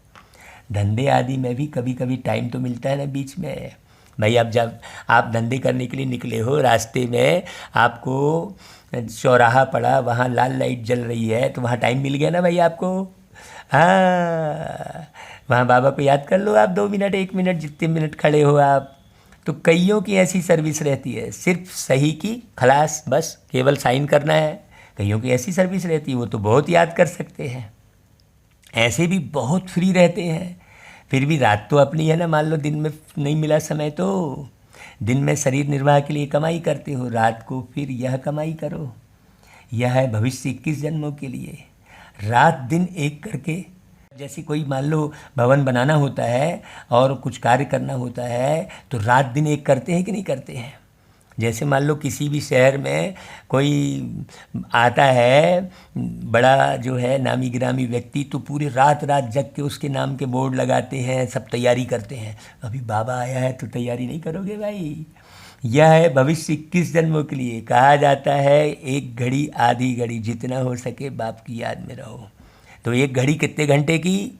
धंधे आदि में भी कभी कभी टाइम तो मिलता है ना बीच में, भाई अब जब आप धंधे करने के लिए निकले हो, रास्ते में आपको चौराहा पड़ा, वहाँ लाल लाइट जल रही है, तो वहाँ टाइम मिल गया ना भाई आपको। हाँ, वहाँ बाबा को याद कर लो आप, 2 मिनट 1 मिनट जितने मिनट खड़े हो आप। तो कईयों की ऐसी सर्विस रहती है, सिर्फ सही की खलास, बस केवल साइन करना है। कईयों की ऐसी सर्विस रहती है, वो तो बहुत याद कर सकते हैं। ऐसे भी बहुत फ्री रहते हैं, फिर भी रात तो अपनी है ना। मान लो दिन में नहीं मिला समय, तो दिन में शरीर निर्वाह के लिए कमाई करते हो, रात को फिर यह कमाई करो। यह है भविष्य 21 जन्मों के लिए। रात दिन एक करके, जैसे कोई मान लो भवन बनाना होता है और कुछ कार्य करना होता है, तो रात दिन एक करते हैं कि नहीं करते हैं। जैसे मान लो किसी भी शहर में कोई आता है बड़ा जो है नामी गिरामी व्यक्ति, तो पूरे रात रात जग के उसके नाम के बोर्ड लगाते हैं, सब तैयारी करते हैं। अभी बाबा आया है तो तैयारी नहीं करोगे भाई। यह है भविष्य 21 जन्मों के लिए। कहा जाता है 1 घड़ी आधी घड़ी, जितना हो सके बाप की याद में रहो। तो 1 घड़ी कितने घंटे की?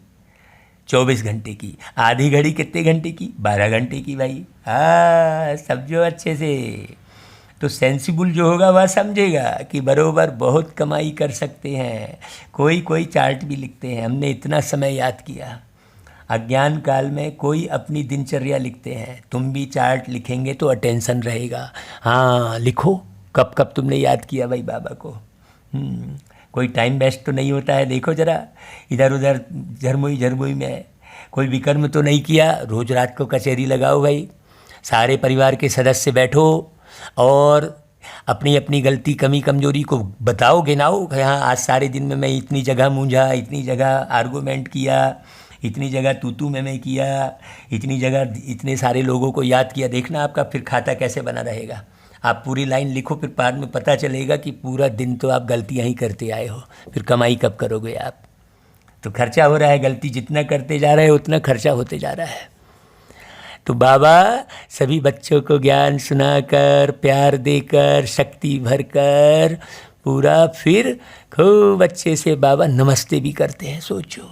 24 घंटे की। आधी घड़ी कितने घंटे की? 12 घंटे की भाई। हाँ, समझो अच्छे से। तो सेंसिबल जो होगा वह समझेगा कि बरोबर बहुत कमाई कर सकते हैं। कोई कोई चार्ट भी लिखते हैं, हमने इतना समय याद किया। अज्ञान काल में कोई अपनी दिनचर्या लिखते हैं, तुम भी चार्ट लिखेंगे तो अटेंशन रहेगा। हाँ, लिखो कब कब तुमने याद किया भाई बाबा को। कोई टाइम वेस्ट तो नहीं होता है। देखो ज़रा इधर उधर झरमुई झरमुई में कोई विकर्म तो नहीं किया। रोज़ रात को कचहरी लगाओ भाई, सारे परिवार के सदस्य बैठो और अपनी अपनी गलती कमी कमजोरी को बताओ, गिनाओ। हाँ, आज सारे दिन में मैं इतनी जगह मूंझा, इतनी जगह आर्गूमेंट किया, इतनी जगह तू मैं किया, इतनी जगह इतने सारे लोगों को याद किया। देखना आपका फिर खाता कैसे बना रहेगा। आप पूरी लाइन लिखो, फिर बाद में पता चलेगा कि पूरा दिन तो आप गलतियां ही करते आए हो। फिर कमाई कब करोगे आप? तो खर्चा हो रहा है, गलती जितना करते जा रहे हो उतना खर्चा होते जा रहा है। तो बाबा सभी बच्चों को ज्ञान सुनाकर, प्यार देकर, शक्ति भरकर पूरा फिर खूब अच्छे से बाबा नमस्ते भी करते हैं। सोचो।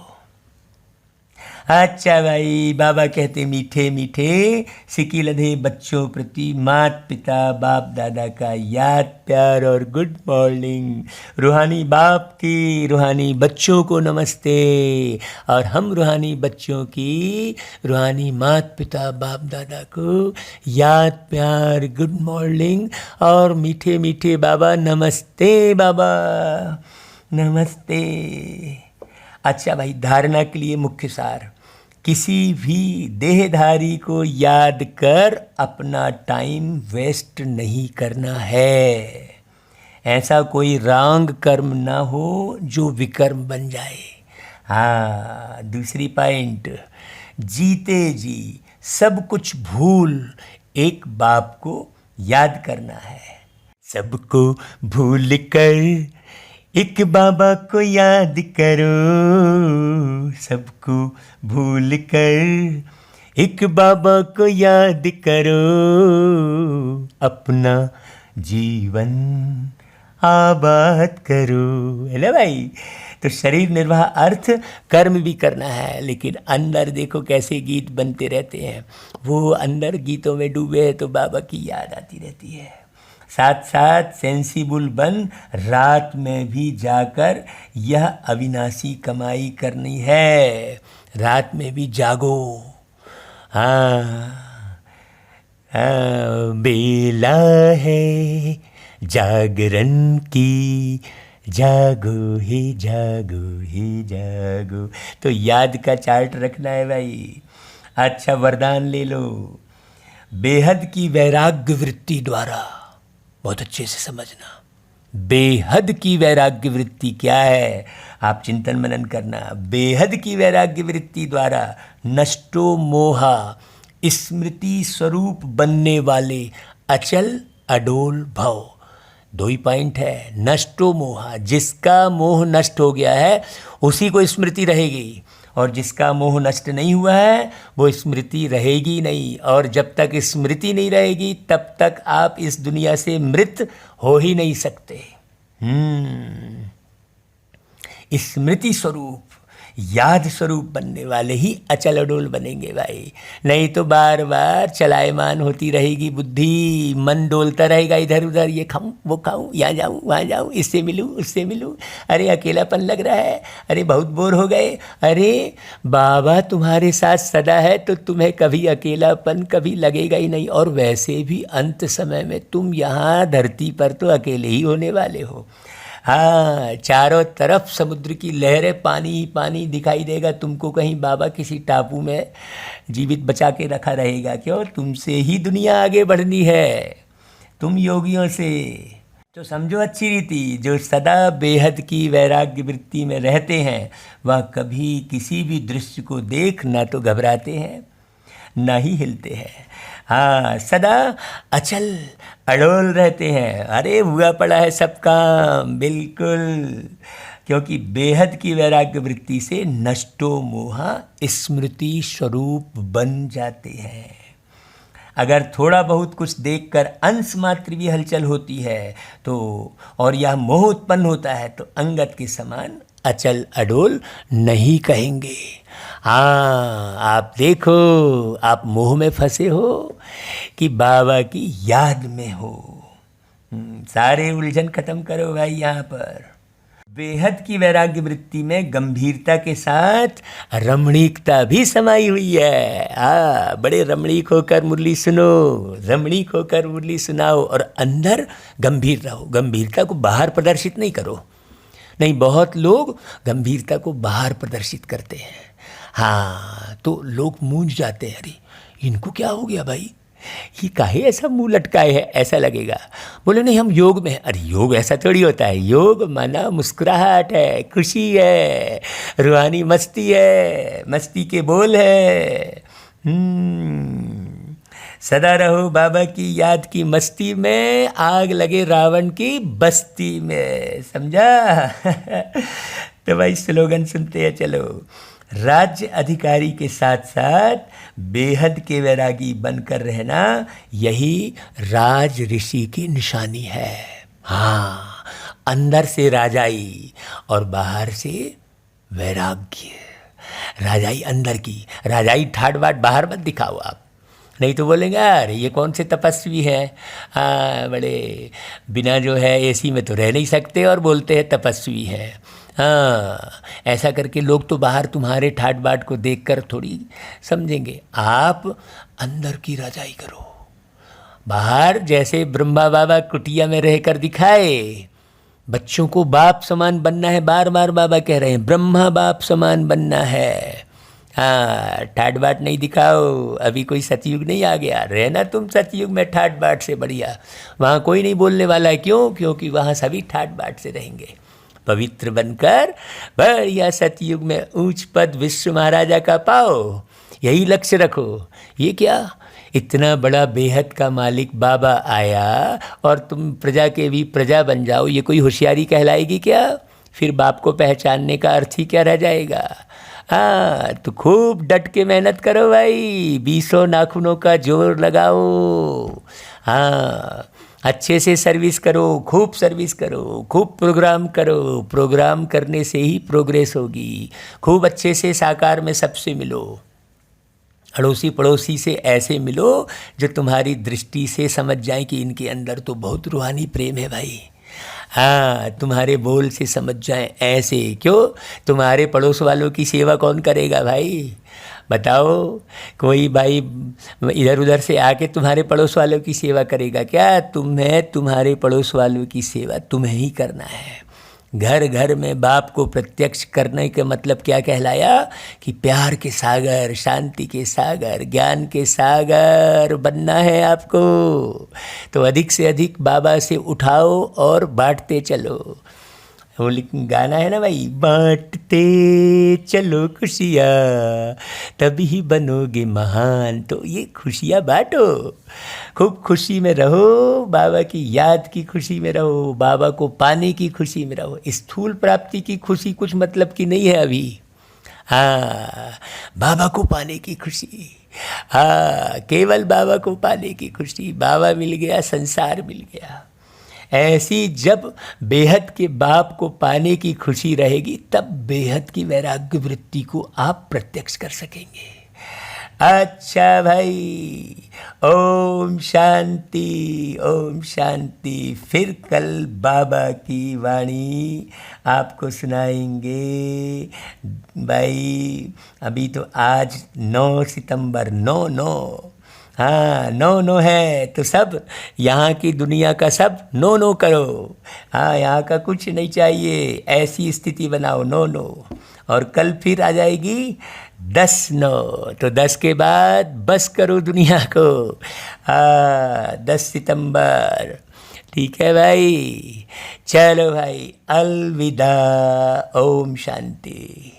अच्छा भाई, बाबा कहते मीठे मीठे सिकी लधे बच्चों प्रति मात पिता बाप दादा का याद प्यार और गुड मॉर्निंग। रूहानी बाप की रूहानी बच्चों को नमस्ते, और हम रूहानी बच्चों की रूहानी मात पिता बाप दादा को याद प्यार गुड मॉर्निंग और मीठे मीठे बाबा नमस्ते। बाबा नमस्ते। अच्छा भाई, धारणा के लिए मुख्य सार, किसी भी देहधारी को याद कर अपना टाइम वेस्ट नहीं करना है। ऐसा कोई रांग कर्म ना हो जो विकर्म बन जाए। हाँ, दूसरी पॉइंट, जीते जी सब कुछ भूल एक बाप को याद करना है। सबको भूल कर एक बाबा को याद करो, सबको भूल कर एक बाबा को याद करो, अपना जीवन आबाद करो। है ना भाई? तो शरीर निर्वाह अर्थ कर्म भी करना है, लेकिन अंदर देखो कैसे गीत बनते रहते हैं। वो अंदर गीतों में डूबे हैं तो बाबा की याद आती रहती है। साथ साथ सेंसिबल बन रात में भी जाकर यह अविनाशी कमाई करनी है। रात में भी जागो। हाँ, बेला है जागरण की, जागो ही जागो ही जागो। तो याद का चार्ट रखना है भाई। अच्छा, वरदान ले लो, बेहद की वैराग्य वृत्ति द्वारा। बहुत अच्छे से समझना, बेहद की वैराग्य वृत्ति क्या है, आप चिंतन मनन करना। बेहद की वैराग्य वृत्ति द्वारा नष्टो मोहा, स्मृति स्वरूप बनने वाले अचल अडोल भव। 2 ही पॉइंट है। नष्टो मोहा, जिसका मोह नष्ट हो गया है उसी को स्मृति रहेगी, और जिसका मोह नष्ट नहीं हुआ है वो स्मृति रहेगी नहीं। और जब तक स्मृति नहीं रहेगी तब तक आप इस दुनिया से मृत हो ही नहीं सकते। स्मृति स्वरूप, याद स्वरूप बनने वाले ही अचल अडोल बनेंगे भाई। नहीं तो बार बार चलायमान होती रहेगी बुद्धि, मन डोलता रहेगा इधर उधर, ये खाऊं वो खाऊं, यहाँ जाऊं वहाँ जाऊं, इससे मिलूं उससे मिलूं, अरे अकेलापन लग रहा है, अरे बहुत बोर हो गए। अरे बाबा तुम्हारे साथ सदा है तो तुम्हें कभी अकेलापन कभी लगेगा ही नहीं। और वैसे भी अंत समय में तुम यहाँ धरती पर तो अकेले ही होने वाले हो। हाँ, चारों तरफ समुद्र की लहरें, पानी ही पानी दिखाई देगा तुमको। कहीं बाबा किसी टापू में जीवित बचा के रखा रहेगा? क्यों? तुमसे ही दुनिया आगे बढ़नी है, तुम योगियों से। तो समझो अच्छी रीति, जो सदा बेहद की वैराग्य वृत्ति में रहते हैं वह कभी किसी भी दृश्य को देख ना तो घबराते हैं ना ही हिलते हैं। हाँ, सदा अचल अडोल रहते हैं। अरे हुआ पड़ा है सब काम, बिल्कुल, क्योंकि बेहद की वैराग्य वृत्ति से नष्टो मोहा स्मृति स्वरूप बन जाते हैं। अगर थोड़ा बहुत कुछ देखकर अंश मात्र भी हलचल होती है तो, और यह मोह उत्पन्न होता है तो अंगद के समान अचल अडोल नहीं कहेंगे। हाँ, आप देखो, आप मोह में फंसे हो कि बाबा की याद में हो। सारे उलझन खत्म करो भाई। यहाँ पर बेहद की वैराग्य वृत्ति में गंभीरता के साथ रमणीकता भी समाई हुई है। बड़े रमणीक होकर मुरली सुनो, रमणीक होकर मुरली सुनाओ, और अंदर गंभीर रहो। गंभीरता को बाहर प्रदर्शित नहीं करो। नहीं, बहुत लोग गंभीरता को बाहर प्रदर्शित करते हैं। हाँ, तो लोग मूंझ जाते हैं, अरे इनको क्या हो गया भाई, ये काहे ऐसा मुंह लटकाए है, ऐसा लगेगा। बोले नहीं हम योग में हैं। अरे योग ऐसा थोड़ी होता है, योग माना मुस्कुराहट है, खुशी है, रूहानी मस्ती है, मस्ती के बोल है। सदा रहो बाबा की याद की मस्ती में, आग लगे रावण की बस्ती में। समझा? तो भाई स्लोगन सुनते हैं चलो। राज्य अधिकारी के साथ साथ बेहद के वैरागी बनकर रहना, यही राज ऋषि की निशानी है। हाँ, अंदर से राजाई और बाहर से वैराग्य। राजाई अंदर की, राजाई ठाट बाट बाहर मत दिखाओ आप, नहीं तो बोलेंगे अरे ये कौन से तपस्वी हैं, हाँ बड़े बिना जो है एसी में तो रह नहीं सकते और बोलते हैं तपस्वी हैं। हाँ, ऐसा करके लोग तो बाहर तुम्हारे ठाट बाट को देखकर थोड़ी समझेंगे। आप अंदर की राजाई करो। बाहर जैसे ब्रह्मा बाबा कुटिया में रहकर दिखाए, बच्चों को बाप समान बनना है, बार बार बाबा कह रहे हैं ब्रह्मा बाप समान बनना है। हाँ, ठाट बाट नहीं दिखाओ, अभी कोई सतयुग नहीं आ गया, रहना तुम सतयुग में ठाट बाट से बढ़िया। वहाँ कोई नहीं बोलने वाला है, क्यों? क्योंकि वहाँ सभी ठाट बाट से रहेंगे, पवित्र बनकर बढ़िया सतयुग में ऊंच पद विश्व महाराजा का पाओ, यही लक्ष्य रखो। ये क्या, इतना बड़ा बेहद का मालिक बाबा आया और तुम प्रजा के भी प्रजा बन जाओ, ये कोई होशियारी कहलाएगी क्या? फिर बाप को पहचानने का अर्थ ही क्या रह जाएगा? हाँ, तो खूब डट के मेहनत करो भाई, 20 नाखूनों का जोर लगाओ। हाँ, अच्छे से सर्विस करो, खूब सर्विस करो, खूब प्रोग्राम करो। प्रोग्राम करने से ही प्रोग्रेस होगी। खूब अच्छे से साकार में सबसे मिलो, अड़ोसी पड़ोसी से ऐसे मिलो जो तुम्हारी दृष्टि से समझ जाए कि इनके अंदर तो बहुत रूहानी प्रेम है भाई। हाँ, तुम्हारे बोल से समझ जाएं ऐसे। क्यों? तुम्हारे पड़ोस वालों की सेवा कौन करेगा भाई? बताओ, कोई भाई इधर उधर से आके तुम्हारे पड़ोस वालों की सेवा करेगा क्या? तुम्हें तुम्हारे पड़ोस वालों की सेवा तुम्हें ही करना है। घर घर में बाप को प्रत्यक्ष करने का मतलब क्या कहलाया? कि प्यार के सागर, शांति के सागर, ज्ञान के सागर बनना है आपको। तो अधिक से अधिक बाबा से उठाओ और बांटते चलो। वो गाना है ना भाई, बांटते चलो खुशियाँ तभी बनोगे महान। तो ये खुशियाँ बांटो, खूब खुशी में रहो, बाबा की याद की खुशी में रहो, बाबा को पाने की खुशी में रहो। स्थूल प्राप्ति की खुशी कुछ मतलब की नहीं है अभी। हाँ, बाबा को पाने की खुशी, हाँ केवल बाबा को पाने की खुशी। बाबा मिल गया, संसार मिल गया। ऐसी जब बेहद के बाप को पाने की खुशी रहेगी, तब बेहद की वैराग्य वृत्ति को आप प्रत्यक्ष कर सकेंगे। अच्छा भाई, ओम शांति, ओम शांति। फिर कल बाबा की वाणी आपको सुनाएंगे भाई। अभी तो आज 9 सितंबर, 9/9, हाँ 9/9 है, तो सब यहाँ की दुनिया का सब 9/9 करो। हाँ, यहाँ का कुछ नहीं चाहिए, ऐसी स्थिति बनाओ 9/9। और कल फिर आ जाएगी 10/9, तो 10 के बाद बस करो दुनिया को। 10 सितंबर, ठीक है भाई। चलो भाई, अलविदा, ओम शांति।